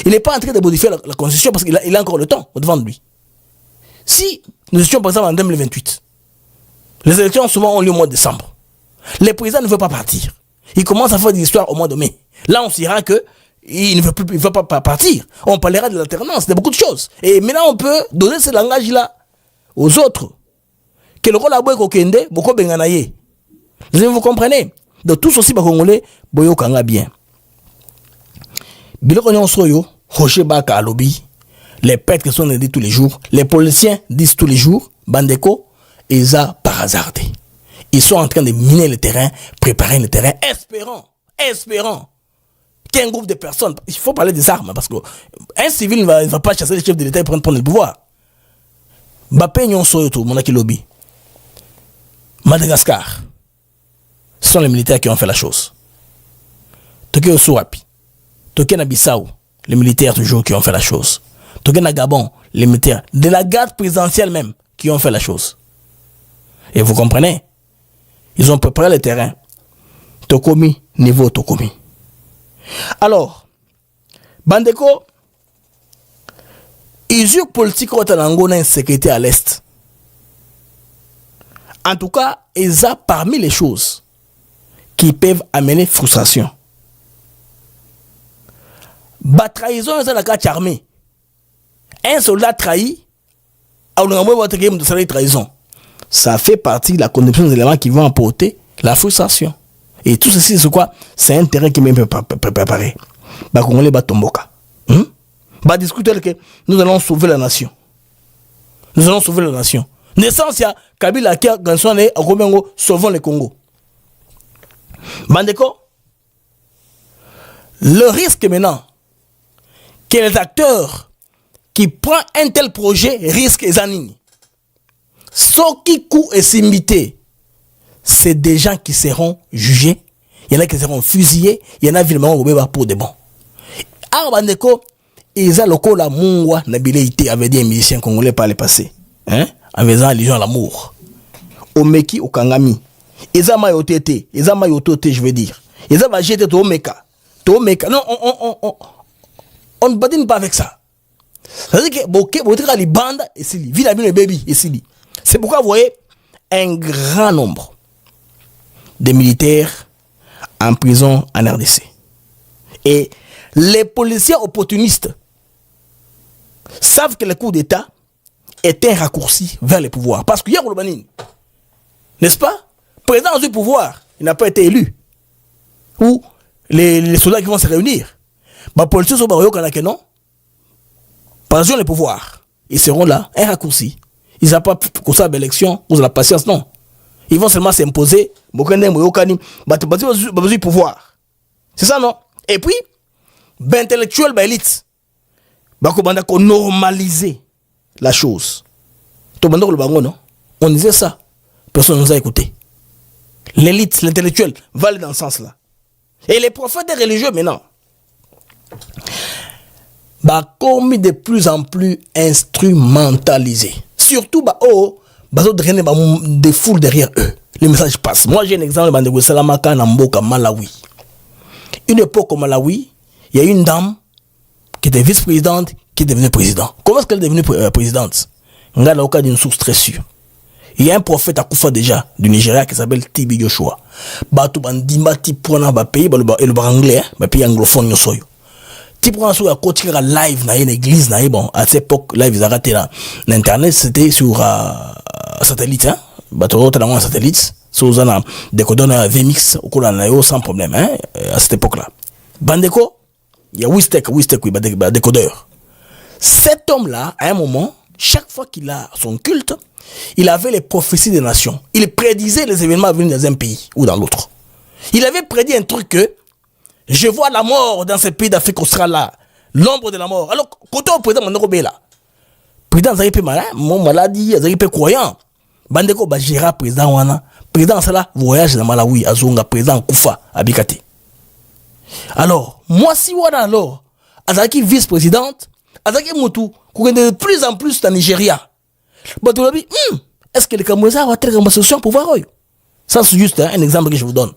n'est pas en train de modifier la constitution parce qu'il a encore le temps devant de lui. Si nous étions par exemple en 2028, les élections souvent ont lieu au mois de décembre. Le président ne veut pas partir. Il commence à faire des histoires au mois de mai. Là, on se dira que il ne veut pas partir. On parlera de l'alternance, de beaucoup de choses. Et maintenant, on peut donner ce langage-là aux autres. Que le rôle à Boy Kokende, beaucoup benganaye. Vous comprenez? De tous aussi, Congolais, Boyo Kanga bien. Biloko Nyonsoyo, Roger Baka Alobi, les prêtres qui sont dit tous les jours, les policiers disent tous les jours, Bandeko, Eza par hasard. Ils sont en train de miner le terrain, préparer le terrain, espérant qu'un groupe de personnes, il faut parler des armes, parce qu'un civil ne va pas chasser les chefs de l'État et prendre le pouvoir. Mbappé Nyonsoyo, tout, mon lobby. Madagascar, ce sont les militaires qui ont fait la chose. Toké Osoapi, Toké Bissau, les militaires toujours qui ont fait la chose. Toké Gabon, les militaires de la garde présidentielle même qui ont fait la chose. Et vous comprenez? Ils ont préparé le terrain. Tokomi, niveau Tokomi. Alors, Bandeko, ils ont politique au Tanango dans sécurité à l'Est. En tout cas, ils ont parmi les choses qui peuvent amener frustration. La trahison, c'est la carte armée. Un soldat trahi, trahison. Ça fait partie de la condition des éléments qui vont apporter la frustration. Et tout ceci, c'est quoi? C'est un terrain qui est même préparé. Congolais Batomboka. Discuter que nous allons sauver la nation. Nous allons sauver la nation. Naissance, il y a Kabila qui a gagné à Romengo, sauvons le Congo. Bandeko, le risque maintenant que les acteurs qui prennent un tel projet risquent les années. Ce qui coûte et s'imiter, c'est des gens qui seront jugés, il y en a qui seront fusillés, il y en a évidemment pour de bon. Alors, Bandeko, ils ont le coup la mungwa nabileité avait dit un musicien congolais par le passé, en faisant allusion à l'amour. Omeki au Kangami. Ils ont maillotté, ils ont maillotté, je veux dire. Ils ont jeté au Omeka. Non, on ne badine pas avec ça. C'est-à-dire que Boké, les bandes, et c'est lui. Ville le baby, et c'est lui. C'est pourquoi vous voyez un grand nombre de militaires en prison en RDC. Et les policiers opportunistes savent que le coup d'État est un raccourci vers le pouvoir. Parce qu'il y a Roubanine, n'est-ce pas? Président du pouvoir, il n'a pas été élu. Ou les soldats qui vont se réunir. Les policiers sont que non. Par exemple, le pouvoir, ils seront là, un raccourci. Ils n'ont pas pour ça l'élection, ou la patience, non. Ils vont seulement s'imposer, pouvoir. C'est ça, non? Et puis, intellectuel, élite, qu'on normaliser la chose. On disait ça. Personne ne nous a écouté. L'élite, l'intellectuel, va aller dans ce sens-là. Et les prophètes religieux, maintenant, commis de plus en plus instrumentalisés. Surtout, drainer des foules derrière eux. Les messages passent. Moi, j'ai un exemple de Salamaka Namboka, Malawi. Une époque au Malawi, il y a une dame qui était vice-présidente qui est devenue présidente. Comment est-ce qu'elle est devenue présidente? On a l'occasion d'une source très sûre. Il y a un prophète à Koufa déjà, du Nigeria, qui s'appelle Tibi Joshua. Batou bandimba tipona ba pays, et le anglais, ba pays anglophone yosoyo. Tipona sur la côte live na une église na bon, à cette époque live ils arrêtaient là. L'internet c'était sur satellite hein. Bateau dans un satellite, sur un décodeur na VMix au cours de sans problème hein, à cette époque-là. Bandeko, il y a Wistek oui, décodeur. Cet homme-là, à un moment, chaque fois qu'il a son culte, il avait les prophéties des nations. Il prédisait les événements à venir dans un pays ou dans l'autre. Il avait prédit un truc que je vois la mort dans ce pays d'Afrique australe là, l'ombre de la mort. Alors, quand on président Mandorobé là, président Zaripe malin, mon maladie, Zaripe croyant, Bandeko Bajira président wana, président ça voyage dans Malawi, Azonga président Koufa, Abikate. Alors, moi si wana alors, Azaki vice-présidente, Attaquer Moutou, de plus en plus dans Nigeria. Est-ce que les Camerounais vont être une solution pour voir? Ça, c'est juste un exemple que je vous donne.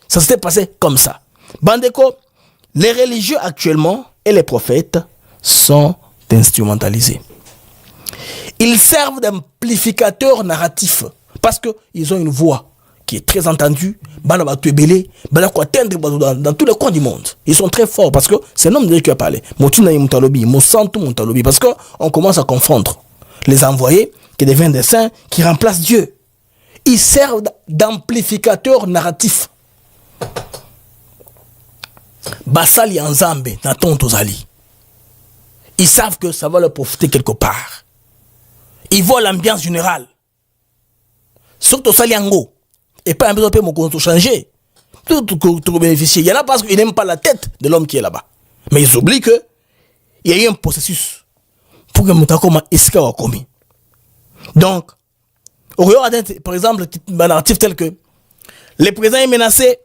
Ça s'était passé comme ça. Bandeko, les religieux actuellement et les prophètes sont instrumentalisés. Ils servent d'amplificateurs narratifs parce qu'ils ont une voix qui est très entendue. Dans tous les coins du monde. Ils sont très forts parce que c'est un homme de Dieu qui a parlé. Parce qu'on commence à confondre les envoyés qui deviennent des saints qui remplacent Dieu. Ils servent d'amplificateurs narratifs. Basali Nzambe na tontozali. Ils savent que ça va leur profiter quelque part. Ils voient l'ambiance générale. Surtout Saliango. Et pas un peu de changer. Tout bénéficier. Il y en a parce qu'ils n'aiment pas la tête de l'homme qui est là-bas. Mais ils oublient que il y a eu un processus pour que Moutakoma Eska soit commis. Donc, au regard par exemple, un narratif tel que le président est menacé,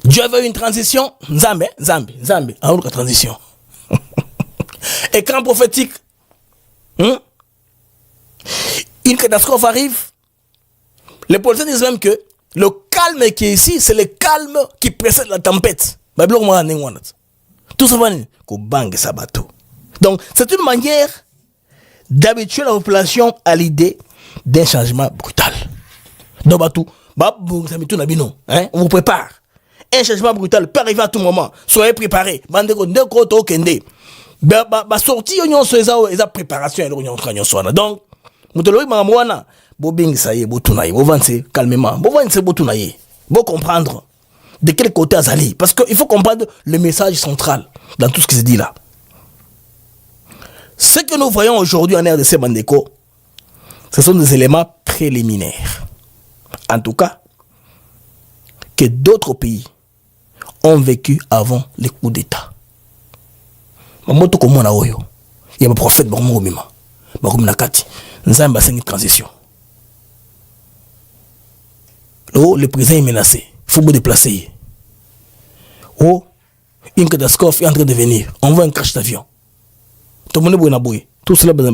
Dieu veut une transition, Nzambe, en autre transition. Écran prophétique, une catastrophe arrive, les politiciens disent même que le calme qui est ici, c'est le calme qui précède la tempête. Tout ça va bang sabato. Donc, c'est une manière d'habituer la population à l'idée d'un changement brutal. Donc, on vous prépare. Un changement brutal peut arriver à tout moment. Soyez préparés. Sorti préparation. Donc, calmement. Comprendre de quel côté Azali. Parce qu'il faut comprendre le message central dans tout ce qui se dit là. Ce que nous voyons aujourd'hui en RDC Bandeko, ce sont des éléments préliminaires. En tout cas, que d'autres pays ont vécu avant les coups d'État. Il y a un prophète, une transition. Le président est menacé. Il faut vous déplacer. Une catastrophe est en train de venir. On voit un crash d'avion. Tout cela, il y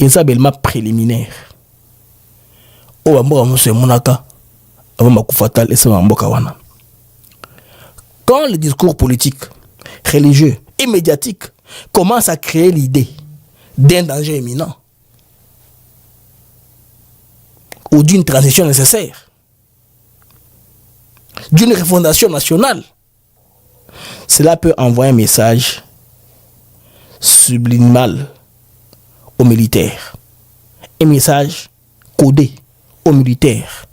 a un élément préliminaire. Quand le discours politique, religieux et médiatique commence à créer l'idée d'un danger imminent ou d'une transition nécessaire, d'une refondation nationale, cela peut envoyer un message subliminal aux militaires, un message codé aux militaires,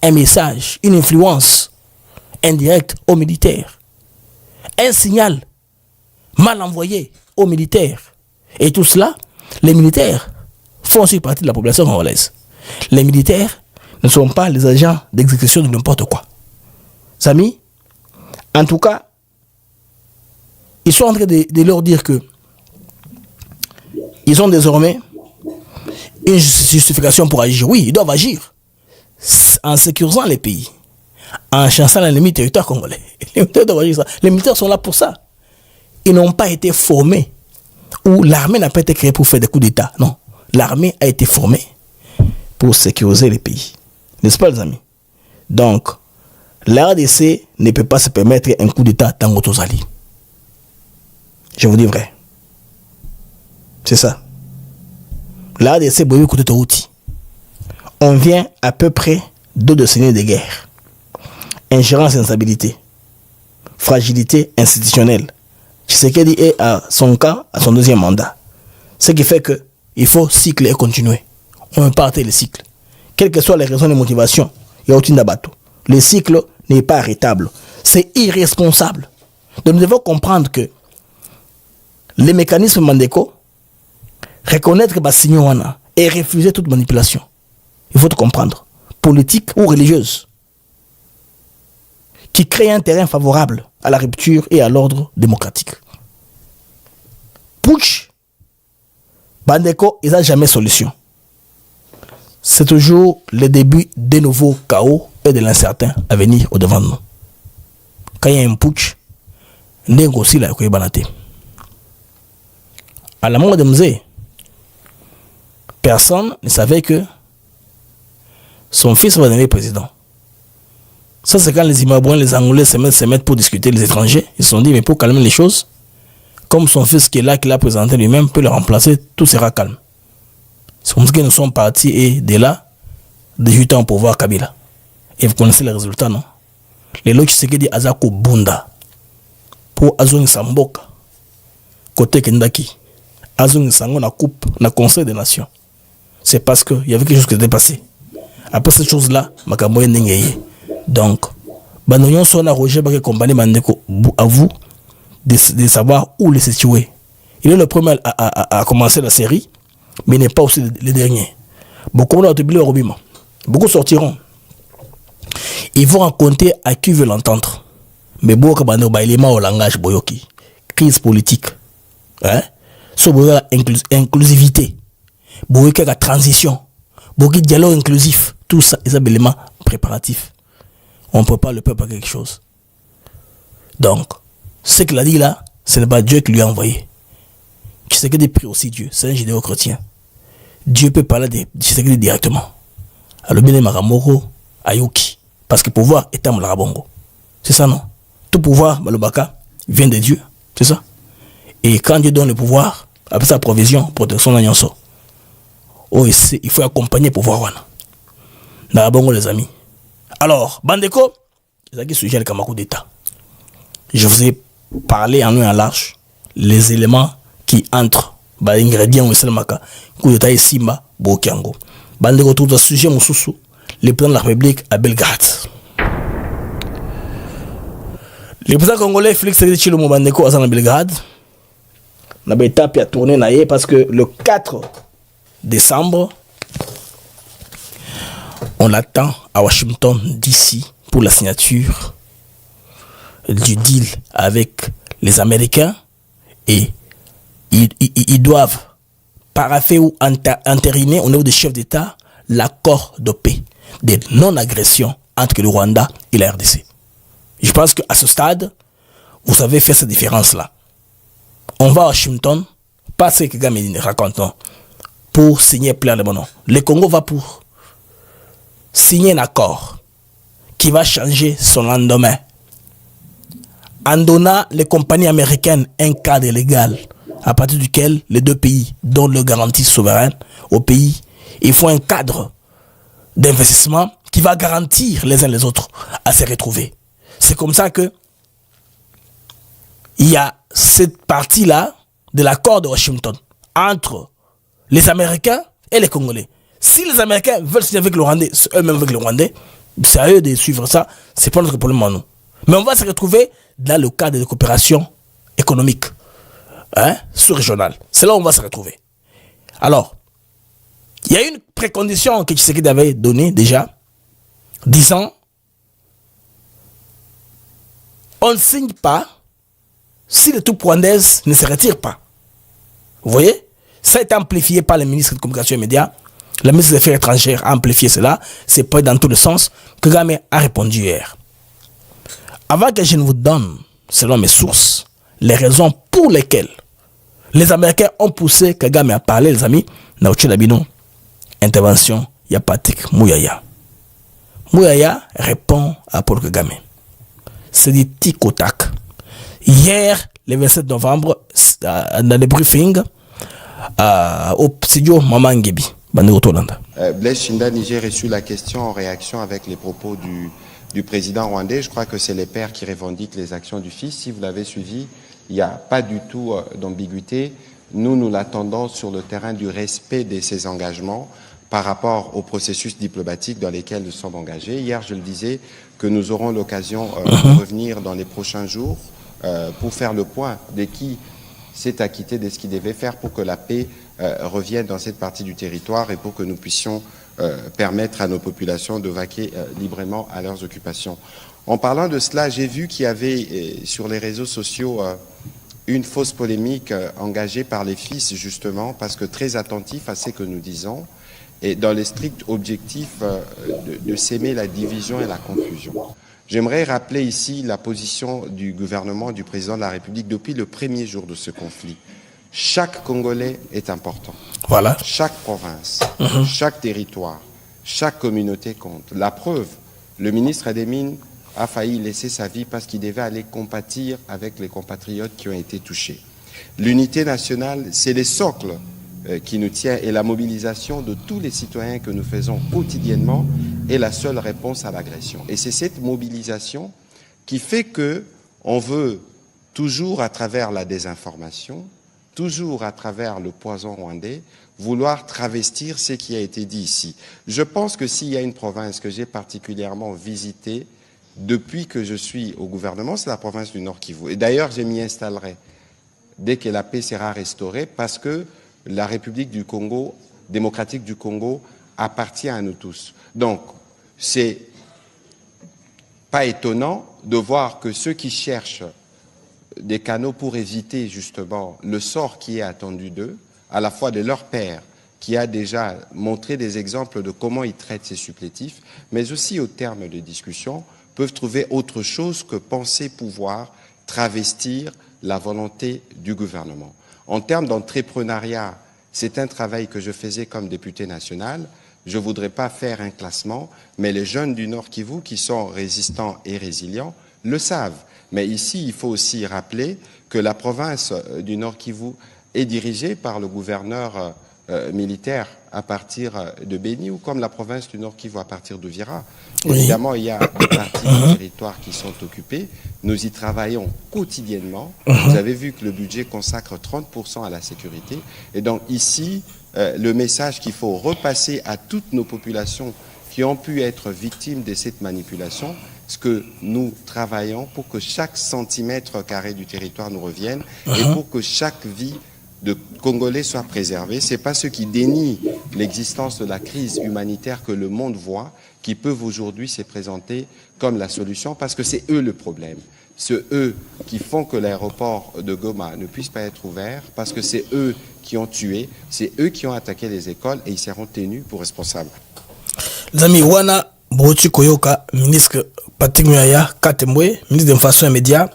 un message, une influence indirecte aux militaires, un signal mal envoyé aux militaires. Et tout cela, les militaires font aussi partie de la population congolaise. Les militaires ne sont pas les agents d'exécution de n'importe quoi. Amis, en tout cas, ils sont en train de leur dire que ils ont désormais une justification pour agir. Oui, ils doivent agir en sécurisant les pays, en chassant l'ennemi territoire congolais. Les militaires sont là pour ça. Ils n'ont pas été formés, ou l'armée n'a pas été créée pour faire des coups d'État. Non, l'armée a été formée pour sécuriser les pays. N'est-ce pas, les amis? Donc, la RDC ne peut pas se permettre un coup d'État dans Motozali. Je vous dis vrai. C'est ça. La RDC, on vient à peu près 2 décennies de guerre. Ingérence et instabilité. Fragilité institutionnelle. Tshisekedi est à son cas, à son 2e mandat. Ce qui fait que il faut cycler et continuer. On ne peut pas arrêter le cycle. Quelles que soient les raisons de motivation, il y a aucun d'abattu. Le cycle n'est pas arrêtable. C'est irresponsable. Donc nous devons comprendre que les mécanismes Mandeko, reconnaître Bassignoana et refuser toute manipulation. Il faut te comprendre. Politique ou religieuse. Qui crée un terrain favorable à la rupture et à l'ordre démocratique. Putsch, Bandeko, il n'a jamais solution. C'est toujours le début de nouveaux chaos et de l'incertain à venir au-devant de nous. Quand il y a un putsch, Ndenge aussi la koyebana te. À la mort de Mzee, personne ne savait que son fils va devenir président. Ça, c'est quand les Zimbabwéens, les Angolais se mettent pour discuter, les étrangers. Ils se sont dit, mais pour calmer les choses, comme son fils qui est là, qui l'a présenté lui-même, peut le remplacer, tout sera calme. C'est comme ça que nous sommes partis et de là, 18 ans au pouvoir Kabila. Et vous connaissez les résultats, non? Les lois qui se dit Azako Bunda pour Azong Samboka, côté Kendaki, Azong Sango na coupe, na Conseil des Nations. C'est parce qu'il y avait quelque chose qui s'était passé. Après cette chose-là, Makamoye Nengeye. Donc, Banoyon son a Roger Baké Compagnie Mandeko, à vous de savoir où les situer. Il est le premier à commencer la série, mais il n'est pas aussi le dernier. Beaucoup sortiront. Ils vont raconter à qui veut l'entendre. Mais beaucoup de au langage boyoki, crise politique, hein, inclusivité, beaucoup de transition, beaucoup de dialogue inclusif, tout ça est un élément préparatif. On ne peut pas le peuple à quelque chose. Donc, ce qu'il a dit là, ce n'est pas Dieu qui lui a envoyé. Tshisekedi prie aussi Dieu, c'est un judéo-chrétien. Dieu peut parler de Tshisekedi directement. Alors, bien Maramoko, Ayuki, parce que le pouvoir est à Mlarabongo. C'est ça, non? Tout pouvoir, Malobaka, vient de Dieu. C'est ça? Et quand Dieu donne le pouvoir, après sa provision, protection d'Anyonso, oh, il faut accompagner le pouvoir. Narabongo, les amis. Alors, Bandeko, c'est qui sujet le Kamakou d'État. Je vous ai parlé en long et en large les éléments qui entrent, les ingrédients, coup d'État et Simba, Bokiango. Bandeko, tout le sujet, Moussoussou, le président de la République à Belgrade. Le président congolais Félix Tshisekedi Bandeko à Belgrade. On a étape à tourner parce que le 4 décembre, on l'attend à Washington DC pour la signature du deal avec les Américains et ils doivent parapher ou entériner au niveau des chefs d'État l'accord de paix, de non-agression entre le Rwanda et la RDC. Je pense qu'à ce stade, vous avez fait cette différence-là. On va à Washington, pas ce que Kagame raconte, pour signer plein de bonhommes. Le Congo va pour signer un accord qui va changer son lendemain en donnant les compagnies américaines un cadre légal à partir duquel les deux pays donnent leur garantie souveraine au pays. Il faut un cadre d'investissement qui va garantir les uns les autres à se retrouver. C'est comme ça que il y a cette partie-là de l'accord de Washington entre les Américains et les Congolais. Si les Américains veulent signer avec le Rwandais, eux-mêmes avec le Rwandais, c'est à eux de suivre ça, c'est pas notre problème à nous. Mais on va se retrouver dans le cadre de coopération économique, hein, sous-régionale. C'est là où on va se retrouver. Alors, il y a une précondition que Tshisekedi avait donnée déjà, disant on ne signe pas si le tout rwandaise ne se retire pas. Vous voyez? Ça a été amplifié par le ministre de Communication et Médias. Le ministre des Affaires étrangères a amplifié cela. C'est pas dans tout le sens que Kagame a répondu hier. Avant que je ne vous donne, selon mes sources, les raisons pour lesquelles les Américains ont poussé Kagame à parler, les amis, Naochi Labino, intervention, il y a Patrick Mouyaya. Mouyaya répond à Paul Kagame. C'est du tic au tac. Hier, le 27 novembre, dans le briefing, au studio Maman Ngebi, Blaise Shindani, j'ai reçu la question en réaction avec les propos du président rwandais. Je crois que c'est les pères qui revendiquent les actions du fils. Si vous l'avez suivi, il n'y a pas du tout d'ambiguïté. Nous l'attendons sur le terrain du respect de ses engagements par rapport au processus diplomatique dans lesquels nous sommes engagés. Hier, je le disais, que nous aurons l'occasion de revenir dans les prochains jours pour faire le point de qui s'est acquitté de ce qu'il devait faire pour que la paix revienne dans cette partie du territoire et pour que nous puissions permettre à nos populations de vaquer librement à leurs occupations. En parlant de cela, j'ai vu qu'il y avait sur les réseaux sociaux une fausse polémique engagée par les fils, justement, parce que très attentifs à ce que nous disons, et dans les stricts objectifs de s'aimer la division et la confusion. J'aimerais rappeler ici la position du gouvernement, du président de la République depuis le premier jour de ce conflit. Chaque Congolais est important. Voilà. Chaque province, chaque territoire, chaque communauté compte. La preuve, le ministre des Mines a failli laisser sa vie parce qu'il devait aller compatir avec les compatriotes qui ont été touchés. L'unité nationale, c'est le socle qui nous tient et la mobilisation de tous les citoyens que nous faisons quotidiennement est la seule réponse à l'agression. Et c'est cette mobilisation qui fait que on veut toujours à travers la désinformation, toujours à travers le poison rwandais, vouloir travestir ce qui a été dit ici. Je pense que s'il y a une province que j'ai particulièrement visitée depuis que je suis au gouvernement, c'est la province du Nord Kivu. Et d'ailleurs, je m'y installerai dès que la paix sera restaurée parce que la République du Congo, démocratique du Congo, appartient à nous tous. Donc, c'est pas étonnant de voir que ceux qui cherchent des canaux pour éviter justement le sort qui est attendu d'eux, à la fois de leur père, qui a déjà montré des exemples de comment ils traitent ces supplétifs, mais aussi au terme de discussions, peuvent trouver autre chose que penser pouvoir travestir la volonté du gouvernement. En termes d'entrepreneuriat, c'est un travail que je faisais comme député national. Je ne voudrais pas faire un classement, mais les jeunes du Nord Kivu qui sont résistants et résilients le savent. Mais ici, il faut aussi rappeler que la province du Nord Kivu est dirigée par le gouverneur militaire à partir de Béni ou comme la province du Nord Kivu à partir de Vira. Oui. Évidemment, il y a des parties du territoire qui sont occupées. Nous y travaillons quotidiennement. Vous avez vu que le budget consacre 30% à la sécurité. Et donc ici, le message qu'il faut repasser à toutes nos populations qui ont pu être victimes de cette manipulation, c'est que nous travaillons pour que chaque centimètre carré du territoire nous revienne et pour que chaque vie de Congolais soit préservée. Ce n'est pas ceux qui dénient l'existence de la crise humanitaire que le monde voit qui peuvent aujourd'hui se présenter comme la solution parce que c'est eux le problème. C'est eux qui font que l'aéroport de Goma ne puisse pas être ouvert parce que c'est eux qui ont tué, c'est eux qui ont attaqué les écoles et ils seront tenus pour responsables. Les amis, Wana Bochi Koyoka, ministre Patrick Muyaya Katembwe, ministre de l'information et médias,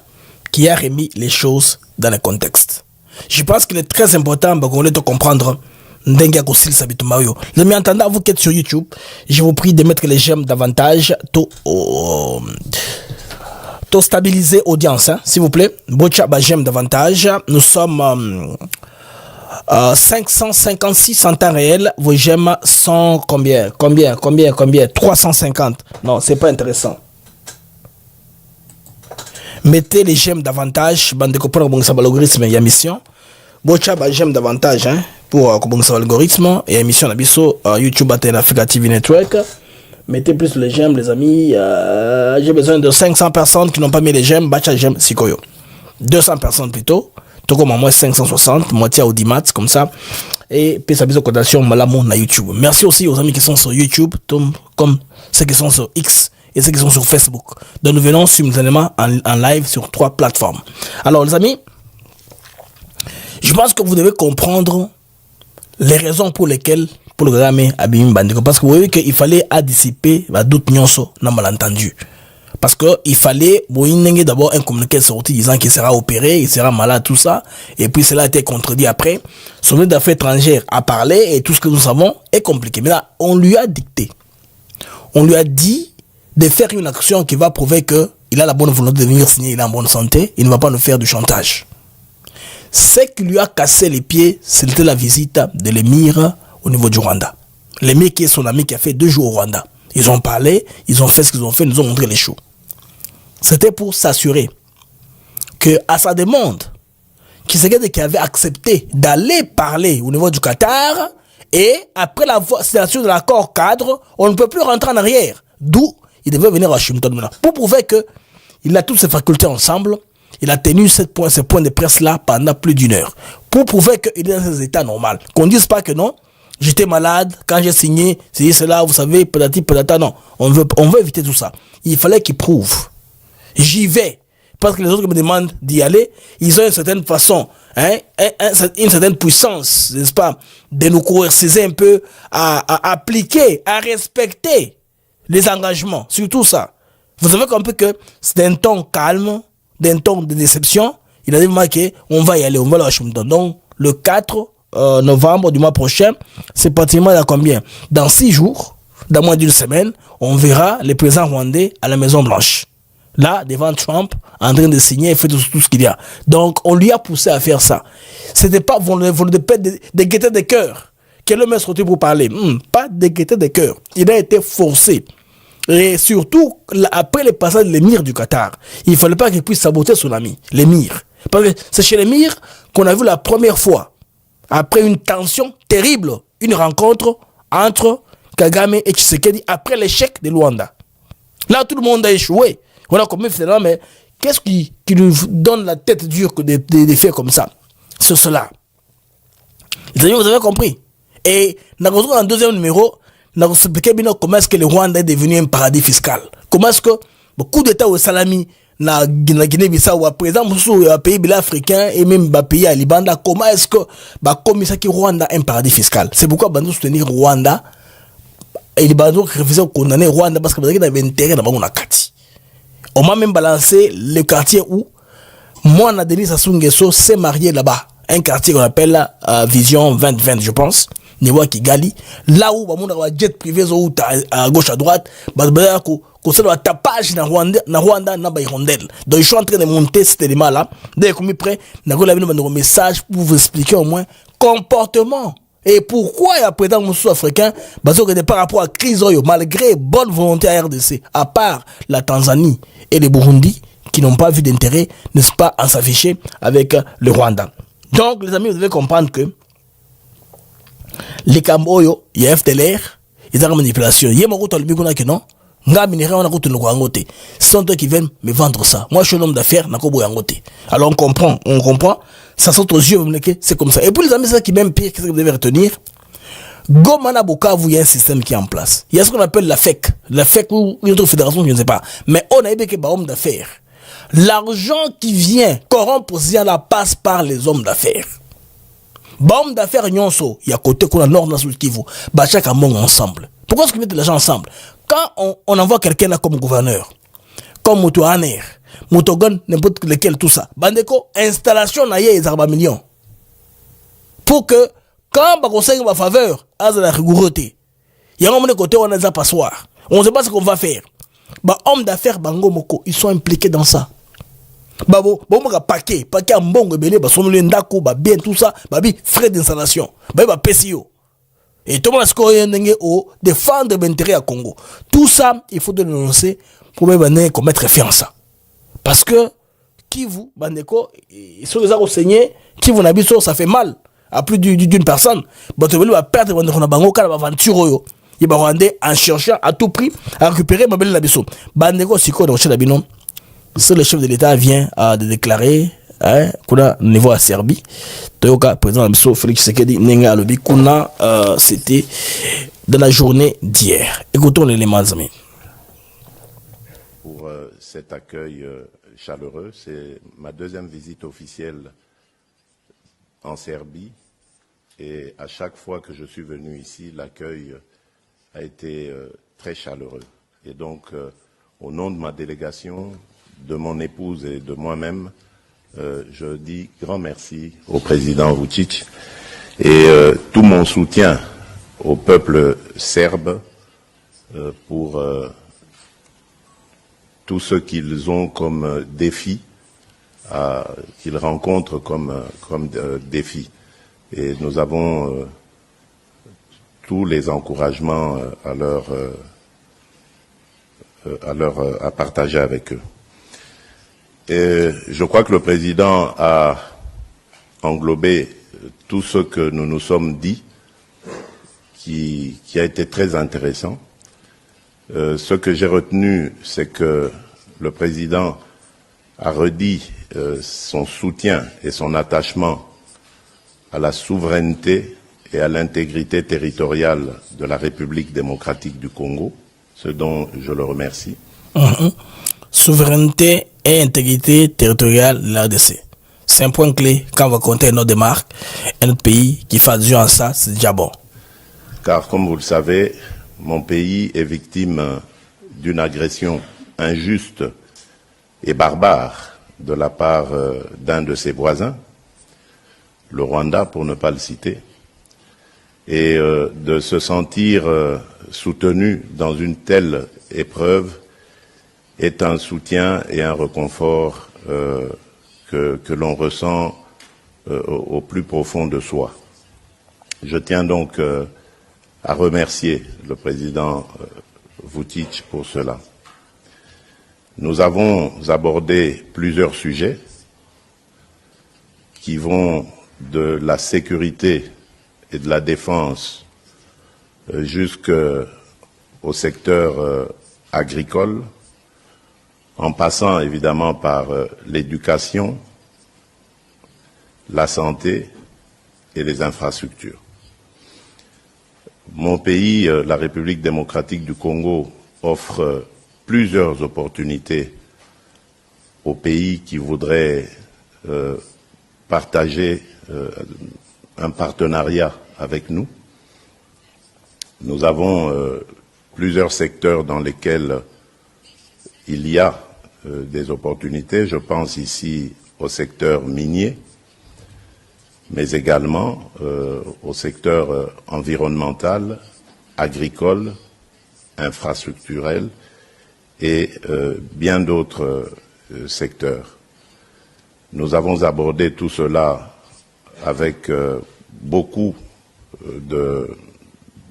qui a remis les choses dans le contexte. Je pense qu'il est très important de comprendre Ndenga Kosil Sabitumayo. Les amis, entendant vous qui êtes sur YouTube, je vous prie de mettre les j'aime davantage, to stabiliser audience, hein, s'il vous plaît. Bocha j'aime davantage. Nous sommes 556 en temps réel. Vos j'aime sont combien 350. Non, c'est pas intéressant. Mettez les j'aime davantage. Bande de comprendre comment ça va l'algorithme et mission. Bocha j'aime davantage, hein, pour comment ça va l'algorithme et émission Nabiso YouTube Atena Africa TV Network. Mettez plus les j'aime, les amis. J'ai besoin de 500 personnes qui n'ont pas mis les j'aime. Bacha j'aime Sikoyo. 200 personnes plutôt. Tout comme moi 560, moitié audimat comme ça. Et puis ça besoin de cotation malamon na YouTube. Merci aussi aux amis qui sont sur YouTube, comme ceux qui sont sur X et ceux qui sont sur Facebook. Donc nous venons simultanément en live sur 3 plateformes. Alors les amis, je pense que vous devez comprendre les raisons pour lesquelles pour le programme Abim Bandeko, parce que vous voyez qu'il fallait dissiper doute nyonso na malentendu. Parce que il fallait d'abord un communiqué sorti disant qu'il sera opéré, il sera malade, tout ça. Et puis cela a été contredit après. Son ministre d'Affaires étrangères a parlé et tout ce que nous savons est compliqué. Mais là, on lui a dicté. On lui a dit de faire une action qui va prouver qu'il a la bonne volonté de venir signer, il est en bonne santé, il ne va pas nous faire du chantage. Ce qui lui a cassé les pieds, c'était la visite de l'émir au niveau du Rwanda. L'émir qui est son ami qui a fait 2 jours au Rwanda. Ils ont parlé, ils ont fait ce qu'ils ont fait, ils nous ont montré les choses. C'était pour s'assurer que à sa demande, Tshisekedi qui avait accepté d'aller parler au niveau du Qatar, et après la signature de l'accord cadre, on ne peut plus rentrer en arrière. D'où il devait venir à Washington maintenant. Pour prouver qu'il a toutes ses facultés ensemble, il a tenu ce point de presse-là pendant plus d'1 heure. Pour prouver qu'il est dans ses états normaux. Qu'on ne dise pas que non, j'étais malade, quand j'ai signé, c'est cela, vous savez, peut-être, non. On veut éviter tout ça. Il fallait qu'il prouve. J'y vais. Parce que les autres me demandent d'y aller, ils ont une certaine façon, hein, une certaine puissance, n'est-ce pas, de nous coerciser un peu à appliquer, à respecter les engagements. Surtout ça. Vous avez compris que c'est un ton calme, d'un ton de déception. Il a dit qu'on va y aller, on va aller à Washington. Donc, le 4 novembre du mois prochain, c'est pratiquement à combien? Dans 6 jours, dans moins d'une semaine, on verra les présidents rwandais à la Maison Blanche. Là, devant Trump, en train de signer et faire tout ce qu'il y a. Donc, on lui a poussé à faire ça. C'était pas de gaieté de cœur. Quel homme est sorti pour parler? Pas de gaieté de cœur. Il a été forcé. Et surtout, après le passage de l'émir du Qatar, il ne fallait pas qu'il puisse saboter son ami, l'émir. Parce que c'est chez l'émir qu'on a vu la première fois, après une tension terrible, une rencontre entre Kagame et Tshisekedi après l'échec de Luanda. Là, tout le monde a échoué. On a commis finalement, mais qu'est-ce qui nous donne la tête dure que de faire comme ça? C'est cela. Vous avez compris. Et dans le deuxième numéro, nous avons expliqué comment est-ce que le Rwanda est devenu un paradis fiscal. Comment est-ce que beaucoup d'États au Salami, na Guinée-Bissau, à présent, les pays africains et même les pays à Libanda, comment est-ce que comme ça que Rwanda est un paradis fiscal? C'est pourquoi nous soutenir Rwanda et les Bandou refusent de condamner Rwanda parce que vous avez intérêt dans la Kati. On m'a même balancé le quartier où moi, Denis Sassou Nguesso s'est marié là-bas. Un quartier qu'on appelle Vision 2020, je pense. Niveau Kigali. Là où on a un jet privé à gauche, à droite, qu'on se doit tapage dans Rwanda, dans Hirondelle. Donc, je suis en train de monter cet élément-là. Dès qu'on est prêt, nous avons un message pour vous expliquer au moins comportement. Et pourquoi il y a président sud-africain, parce que par rapport à la crise, malgré bonne volonté à RDC, à part la Tanzanie et le Burundi, qui n'ont pas vu d'intérêt, n'est-ce pas, à s'afficher avec le Rwanda. Donc, les amis, vous devez comprendre que les Camboyo, il y a FTLR, ils ont une manipulation. Il y a mon route à l'Ubikuna qui non. Ce sont eux qui viennent me vendre ça. Moi, je suis un homme d'affaires, alors on comprend, ça saute aux yeux, c'est comme ça. Et pour les amis, c'est ça qui est même pire, qu'est-ce que vous devez retenir? Gomana Bukavu, il y a un système qui est en place. Il y a ce qu'on appelle la FEC. La FEC ou une autre fédération, je ne sais pas. Mais on a dit que les hommes d'affaires. L'argent qui vient corrompre là passe par les hommes d'affaires. Hommes d'affaires, il y a côté qu'on a nord, dans le Kivu. Chaque monde ensemble. Pourquoi est-ce qu'ils mettent l'argent ensemble? Quand on envoie quelqu'un là comme gouverneur, comme Moutouaner, Moutogon, n'importe lequel, tout ça, Bandeko, installation na yé, ils millions. Pour que, quand on conseille ma faveur, à la rigoureté, il y a un moment de côté où on a des passoires. On ne sait pas ce qu'on va faire. Hommes d'affaires, Bango Moko, ils sont impliqués dans ça. Paquet en bon, bien tout ça, frais d'installation, PCO. Et tout le monde a défendre l'intérêt à Congo. Tout ça, il faut dénoncer pour commettre fiança. Parce que, Kivu, Bandeko, ils sont les enseignés, Kivu Nabiso, ça fait mal à plus d'une personne. Il va perdre l'aventure. Il va rendre en cherchant à tout prix à récupérer Mabel Nabiso. Bandeko, c'est le chef de l'État vient de déclarer kuna niveau à Serbie toyoka président Nabiso Félix Tshisekedi nenga alobi kuna c'était dans la journée d'hier. Écoutons l'élément amis. Pour cet accueil chaleureux, c'est ma deuxième visite officielle en Serbie et à chaque fois que je suis venu ici, l'accueil a été très chaleureux. Et donc au nom de ma délégation, de mon épouse et de moi-même, je dis grand merci au président Vučić et tout mon soutien au peuple serbe pour tout ce qu'ils ont comme défi, qu'ils rencontrent comme défi. Et nous avons tous les encouragements à partager avec eux. Et je crois que le président a englobé tout ce que nous nous sommes dit, qui a été très intéressant. Ce que j'ai retenu, c'est que le président a redit son soutien et son attachement à la souveraineté et à l'intégrité territoriale de la République démocratique du Congo, ce dont je le remercie. Souveraineté et intégrité territoriale de l'RDC. C'est un point clé quand on va compter notre démarque et notre pays qui fait allusion à ça, c'est déjà bon. Car comme vous le savez, mon pays est victime d'une agression injuste et barbare de la part d'un de ses voisins, le Rwanda pour ne pas le citer, et de se sentir soutenu dans une telle épreuve est un soutien et un réconfort que l'on ressent au plus profond de soi. Je tiens donc à remercier le président Vučić pour cela. Nous avons abordé plusieurs sujets qui vont de la sécurité et de la défense jusqu'au secteur agricole, en passant évidemment par l'éducation, la santé et les infrastructures. Mon pays, la République démocratique du Congo, offre plusieurs opportunités aux pays qui voudraient partager un partenariat avec nous. Nous avons plusieurs secteurs dans lesquels il y a des opportunités. Je pense ici au secteur minier, mais également au secteur environnemental, agricole, infrastructurel et bien d'autres secteurs. Nous avons abordé tout cela avec beaucoup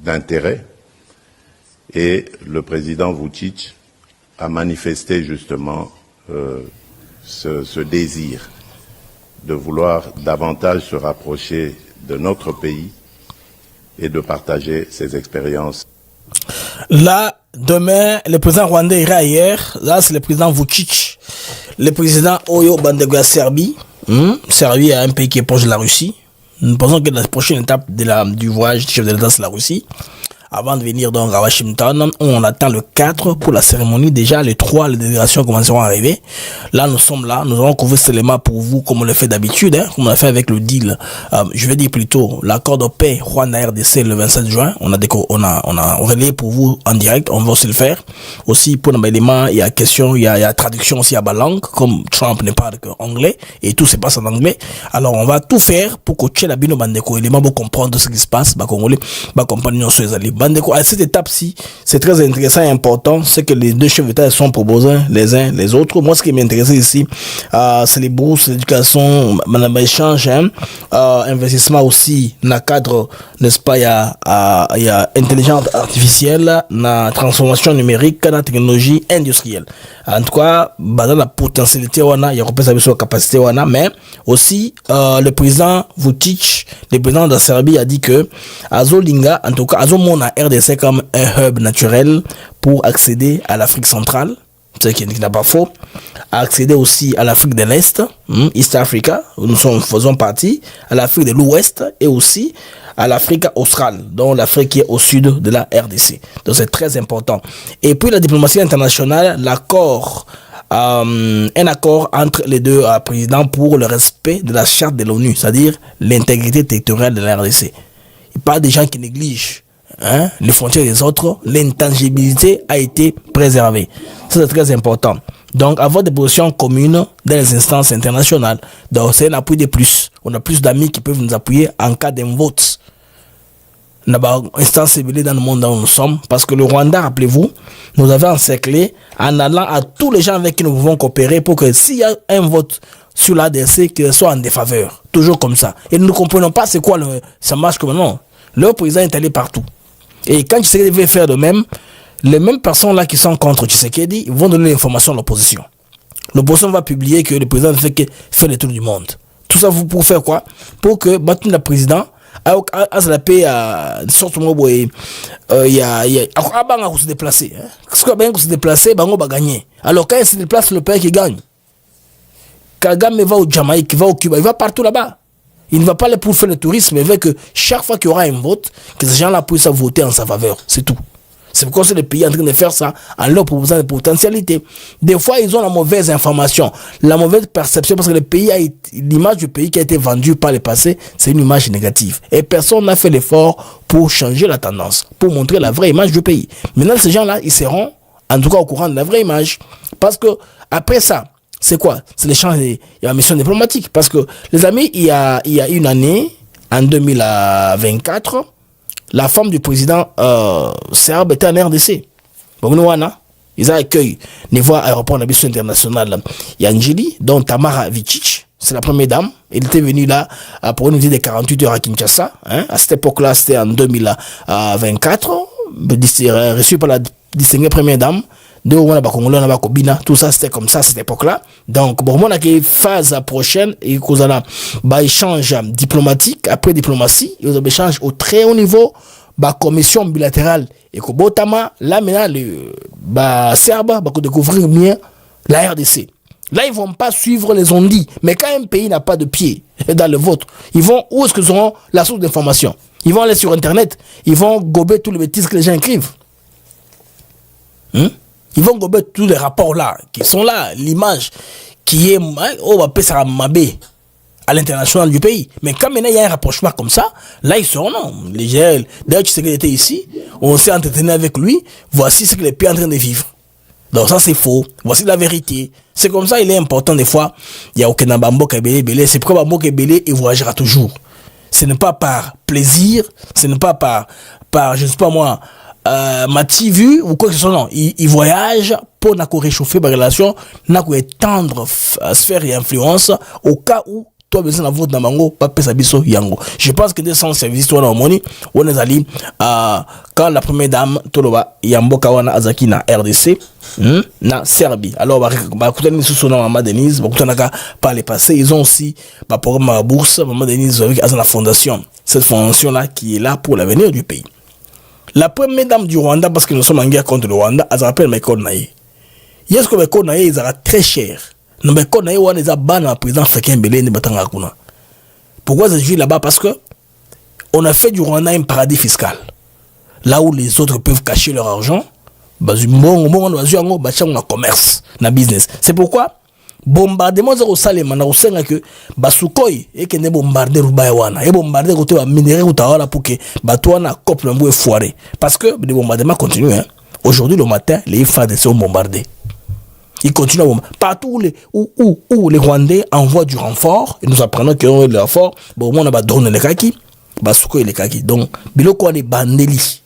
d'intérêt et le président Vučić a manifesté justement ce désir de vouloir davantage se rapprocher de notre pays et de partager ses expériences. Là, demain, le président rwandais ira ailleurs. Là, c'est le président Vučić. Le président Oyo Bandego Serbie. Serbie est un pays qui est proche de la Russie. Nous pensons que la prochaine étape du voyage du chef de l'État, c'est la Russie. Avant de venir donc à Washington, on attend le 4 pour la cérémonie. Déjà, les 3, les délégations commenceront à arriver. Là, nous sommes là. Nous allons couvrir ce élément pour vous, comme on le fait d'habitude, comme on l'a fait avec le deal. Je vais dire plutôt l'accord de paix Rwanda-RDC le 27 juin. On a relayé pour vous en direct. On va aussi le faire. Aussi, pour les éléments, il y a question, il y a traduction aussi à la langue, comme Trump ne parle qu'anglais et tout se passe en anglais. Alors, on va tout faire pour que Tchela Bino Bandeko élément pour comprendre ce qui se passe, Congolais, comprendre nos alliés. Bandeko, à cette étape-ci, c'est très intéressant et important, c'est que les deux chefs d'État sont proposés les uns les autres. Moi, ce qui m'intéresse ici, c'est les bourses, l'éducation, l'échange, investissement aussi, dans le cadre, n'est-ce pas, il y a intelligence artificielle, la transformation numérique, la technologie industrielle. En tout cas, dans la potentialité, il y a la capacité, mais aussi, le président Vučić, le président de la Serbie, a dit que Azolinga, en tout cas, Azomona RDC comme un hub naturel pour accéder à l'Afrique centrale, ce qui n'est pas faux, accéder aussi à l'Afrique de l'Est, East Africa, où nous faisons partie, à l'Afrique de l'Ouest et aussi à l'Afrique australe, donc l'Afrique qui est au sud de la RDC. Donc c'est très important. Et puis la diplomatie internationale, l'accord, un accord entre les deux présidents pour le respect de la charte de l'ONU, c'est-à-dire l'intégrité territoriale de la RDC. Il parle des gens qui négligent les frontières des autres, l'intangibilité a été préservée. Ça, c'est très important. Donc, avoir des positions communes dans les instances internationales. Donc, c'est un appui de plus. On a plus d'amis qui peuvent nous appuyer en cas d'un vote. On a une instance civilisée dans le monde où nous sommes. Parce que le Rwanda, rappelez-vous, nous avait encerclé en allant à tous les gens avec qui nous pouvons coopérer pour que s'il y a un vote sur l'ADC, qu'il soit en défaveur. Toujours comme ça. Et nous ne comprenons pas c'est quoi ça marche comme non. Leur président est allé partout. Et quand Tshisekedi veut faire de même, les mêmes personnes là qui sont contre Tshisekedi vont donner l'information à l'opposition. L'opposition va publier que le président fait le tour du monde. Tout ça pour faire quoi? Pour que le président a la paix à sorte il y a se déplacer. Parce que se déplacer, bango va gagner. Alors quand il se déplace, le pays qui gagne. Kagame va au Jamaïque, va au Cuba, il va partout là-bas. Il ne va pas aller pour faire le tourisme, mais veut que chaque fois qu'il y aura un vote, que ces gens-là puissent voter en sa faveur. C'est tout. C'est pourquoi c'est le pays en train de faire ça en leur proposant des potentialités. Des fois, ils ont la mauvaise information, la mauvaise perception, parce que l'image du pays qui a été vendue par le passé, c'est une image négative. Et personne n'a fait l'effort pour changer la tendance, pour montrer la vraie image du pays. Maintenant, ces gens-là, ils seront en tout cas au courant de la vraie image. Parce que après ça, c'est quoi? C'est l'échange, il y a la mission diplomatique. Parce que, les amis, il y a une année, en 2024, la femme du président serbe était en RDC. Bon, ils ont accueilli niveau aéroport de la mission internationale. Il y a Angeli, dont Tamara Vicic, c'est la première dame. Elle était venue là pour une visite de 48 heures à Kinshasa. Hein. À cette époque-là, c'était en 2024, reçue par la distinguée première dame. Tout ça c'était comme ça à cette époque-là. Donc bon, on a une phase prochaine et qu'on a un échange diplomatique. Après diplomatie, il y a un échange au très haut niveau, commission bilatérale et que botama là maintenant le Serbe va découvrir bien la RDC. Là ils vont pas suivre les ondits, mais quand un pays n'a pas de pied dans le vôtre, ils vont où est-ce qu'ils auront la source d'information? Ils vont aller sur internet, ils vont gober tous les bêtises que les gens écrivent. Ils vont gober tous les rapports là, qui sont là, l'image qui est à l'international du pays. Mais quand maintenant il y a un rapprochement comme ça, là ils seront non. Les gens, d'ailleurs tu sais qu'il était ici, on s'est entretenu avec lui, voici ce que les pays sont en train de vivre. Donc ça c'est faux, voici la vérité. C'est comme ça, il est important des fois, il y a aucun bambo Kebele, c'est pourquoi bambo Kebele il voyagera toujours. Ce n'est pas par plaisir, ce n'est pas par je ne sais pas moi, m'a-t-il vu ou quoi que ce soit, non. Il voyage pour réchauffer ma relation, étendre sphère et influence au cas où toi besoin d'avoir dans mango pas pesa biso yango. Je pense que des sans service toi na moni on est allé quand la première dame toloba yamboka wana azaki na RDC na Serbie. Alors ba kutani sous nom Maman Denise, ba kutanaka par les passés, ils ont aussi pour ma bourse Maman Denise avec la fondation. Cette fondation là qui est là pour l'avenir du pays. La première dame du Rwanda, parce que nous sommes en guerre contre le Rwanda, elle s'appelle Mekon Naye. Est-ce que Mekon Naye, ils sont très cher. Non, Mekon Naye, on les a ban à président africain Belé ne batanga kuna. Pourquoi je vis là-bas? Parce que on a fait du Rwanda un paradis fiscal. Là où les autres peuvent cacher leur argent, on a commerce, na business. C'est pourquoi bombardement zero salema na usenga que basukoi et que ne bombarder rubaya wana et bombarder côté wa minerai utawala pour que batwana couple mbou foiré parce que les bombardements continuent hein. Aujourd'hui le matin les FARDC sont bombardés. Ils continuent à bombarder partout où les Rwandais envoient du renfort et nous apprenons qu'ils ont le renfort bon on a ba drone les kaki basukoi les kaki donc biloko les bandeli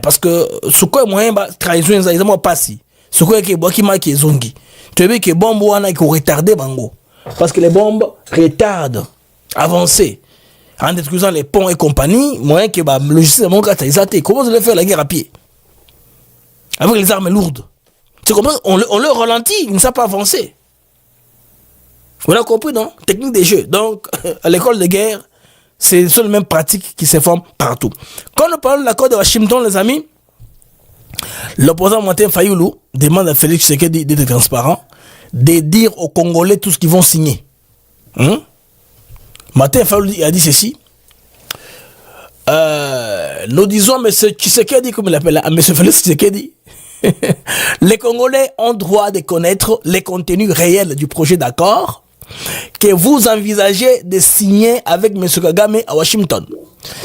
parce que sukoi moyen ba trahison ils ont passé sukoi ke boki ma ke zongi. Tu veux que les bombes qui retardent bango. Parce que les bombes retardent, avancent. En détruisant les ponts et compagnie, moyen que le logiciel de mon gars a comment vous allez faire la guerre à pied? Avec les armes lourdes. C'est comme ça, on le ralentit, il ne sait pas avancer. Vous avez compris, non? Technique des jeux. Donc, à l'école de guerre, c'est les mêmes pratiques qui se forment partout. Quand nous parlons de l'accord de Washington, les amis, l'opposant Martin Fayoulou demande à Félix Tshisekedi d'être transparent, de dire aux Congolais tout ce qu'ils vont signer. Martin Fayoulou a dit ceci. Nous disons à M. Tshisekedi, comme il l'appelle, à M. Félix Tshisekedi, les Congolais ont droit de connaître les contenus réels du projet d'accord que vous envisagez de signer avec M. Kagame à Washington.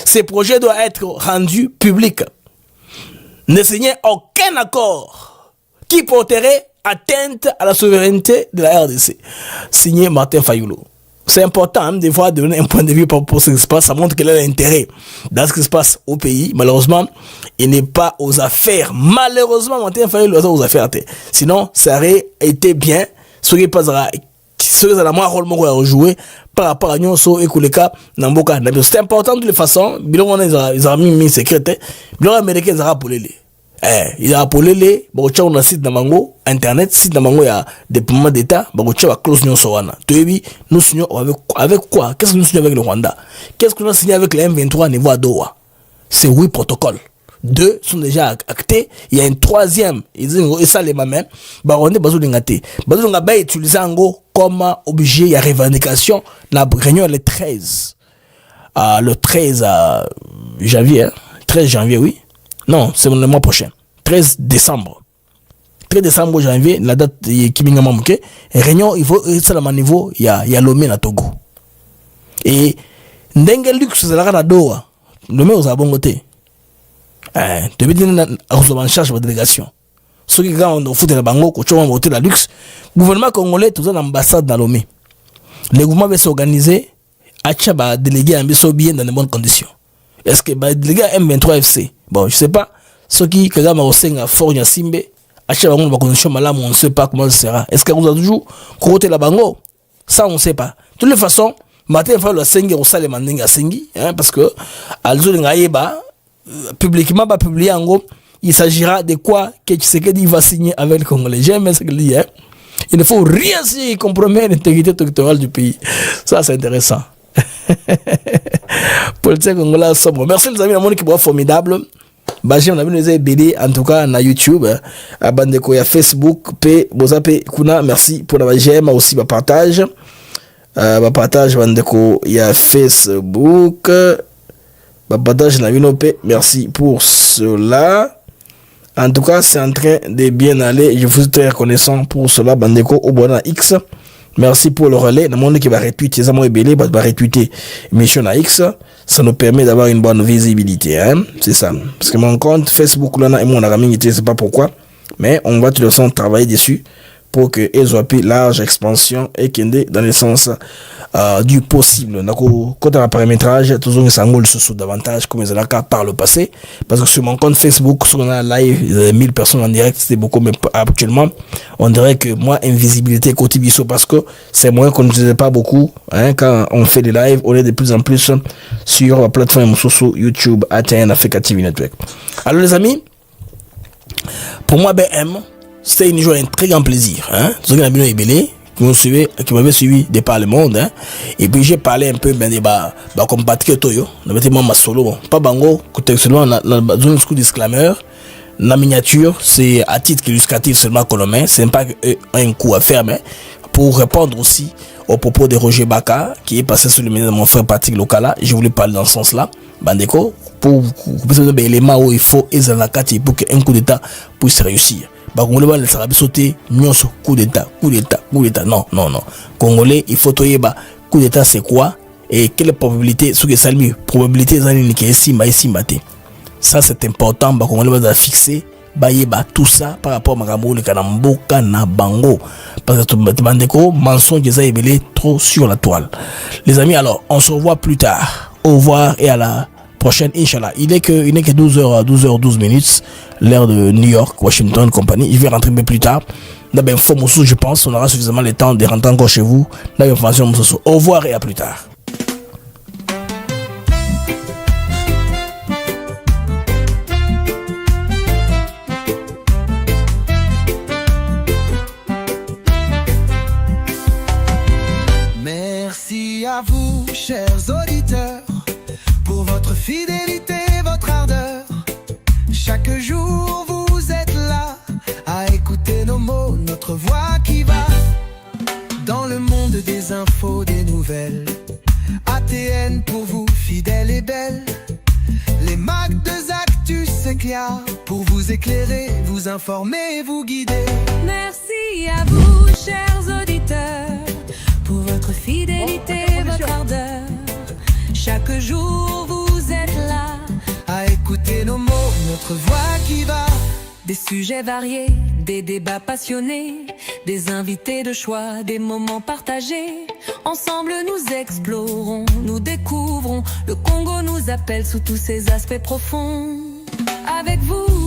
Ce projet doit être rendu public. Ne signez aucun accord qui porterait atteinte à la souveraineté de la RDC. Signé Martin Fayoulou. C'est important hein, de voir donner un point de vue pour ce qui se passe. Ça montre quel est l'intérêt dans ce qui se passe au pays. Malheureusement, il n'est pas aux affaires. Malheureusement, Martin Fayoulou est aux affaires. Sinon, ça aurait été bien. Ce qui passera, ce qui a moins rôle à rejouer par rapport à Nyonso et Kouleka Namboka. C'est important de toutes les façons. Bilon, ils ont mis secret. Bilon américain, ils ont rappelé les. Il a appelé les. Bon, on a site Namango, internet, site Namango, il y a des déploiements d'État. Bon, on a close Nyonso wana. Nous signons avec quoi? Qu'est-ce que nous signons avec le Rwanda? Qu'est-ce que nous signons avec les M23 niveau à Doha? C'est 8 protocoles. 2 sont déjà actés. Il y a un troisième. Ils disent ça les mamans. Baronde Bazulingate. Bazulingate utilisé comme objet. Il y a revendication. La réunion le 13. Le 13 janvier. Hein? 13 janvier, oui. Non, c'est le mois prochain. 13 décembre. 13 décembre, janvier, la date qui m'a manqué. Réunion, il faut ça à niveau. Il y a Lomé na Togo. Et Ndengel Lux, c'est la Doha. Lomé aux abongotés. Tu veux dire en charge de la délégation. ceux qui ont foutu la bango, qui ont voté la luxe, le gouvernement congolais, tout ça, l'ambassade dans l'OMI. Le gouvernement va s'organiser, à déléguer un peu bien dans de bonnes conditions. Est-ce que déléguer à M23FC, bon, je sais pas, ceux qui, quand même, au sein à Fort Yasimbe, à bango dans conditions malades, on ne sait pas comment ça sera. Est-ce que vous avez toujours côté la bango? Ça, on ne sait pas. De toute façon, matin, il faut le sengi, on sait les mandingues à sengi, parce que, publiquement, pas publié en gros, il s'agira de quoi que Tshisekedi va signer avec le Congolais. J'aime ce qu'il dit, Il ne faut rien signer qui compromet l'intégrité territoriale du pays. Ça, c'est intéressant. Politique congolais sombre. Merci les amis, la monde qui est formidable. J'aime les BD en tout cas na YouTube, à Bandeko ya Facebook, P Bozape Kuna, merci pour la j'aime aussi ma partage. Partage Bandeko ya Facebook. Partage la P, merci pour cela. En tout cas, c'est en train de bien aller. Je vous suis très reconnaissant pour cela. Bandeko Obona X. Merci pour le relais. Le monde qui va retweeter, ça m'a ébélé, va retweeter Mission à X. Ça nous permet d'avoir une bonne visibilité. C'est ça. Parce que mon compte Facebook, là, et mon ami, je ne sais pas pourquoi. Mais on va de toute façon travailler dessus pour que elles soient plus large expansion et qu'elle dans le sens du possible. Quand on a un paramétrage, toujours s'enroule sous davantage comme ils ont cas par le passé. Parce que sur mon compte Facebook, sur on a live 1000 personnes en direct, c'était beaucoup, mais actuellement, on dirait que moi, invisibilité côté biso parce que c'est moins qu'on ne faisait pas beaucoup. Quand on fait des lives, on est de plus en plus sur la plateforme sur YouTube, ATN, Africa TV Network. Alors les amis, pour moi, BM, c'est une joie, un très grand plaisir. Ceux qui ont bien ébélé, qui m'avaient suivi de par le monde. Et puis j'ai parlé un peu des compatriotes Toyo. Notamment ma solo. Bon, pas bango, contextuellement, dans zone school disclaimer. La miniature, c'est à titre illustratif seulement colomé. C'est pas un coup à faire, mais pour répondre aussi au propos de Roger Baka, qui est passé sur le média de mon frère Patrick Lokala. Je voulais parler dans ce sens-là. Bandeko, pour des éléments où il faut, pour qu'un coup d'état puisse réussir. Congolais, il sera sauté, coup d'état. Non. Congolais, il faut toyer, coup d'état, c'est quoi? Et quelle probabilité, ce que ça le mieux, probabilité, ça c'est important, Congolais va fixer, tout ça par rapport à Magambo, le Kanamboka, na Bango. Parce que Bandeko, mensonge, ils ont trop sur la toile. Les amis, alors, on se revoit plus tard. Au revoir et à la prochaine, Inch'Allah. Il n'est que 12h12 minutes, l'heure de New York, Washington, compagnie. Je vais rentrer un peu plus tard. D'abord, je pense, on aura suffisamment le temps de rentrer encore chez vous. Au revoir et à plus tard. Merci à vous, chers auditeurs, pour votre fidélité, votre ardeur. Chaque jour vous êtes là à écouter nos mots, notre voix qui va dans le monde des infos, des nouvelles. ATN pour vous, fidèle et belle. Les Mac de Actus s'éclairent pour vous éclairer, vous informer, vous guider. Merci à vous, chers auditeurs, pour votre fidélité, votre ardeur. Chaque jour vous êtes là à écouter nos mots, notre voix qui va. Des sujets variés, des débats passionnés, des invités de choix, des moments partagés. Ensemble nous explorons, nous découvrons. Le Congo nous appelle sous tous ses aspects profonds. Avec vous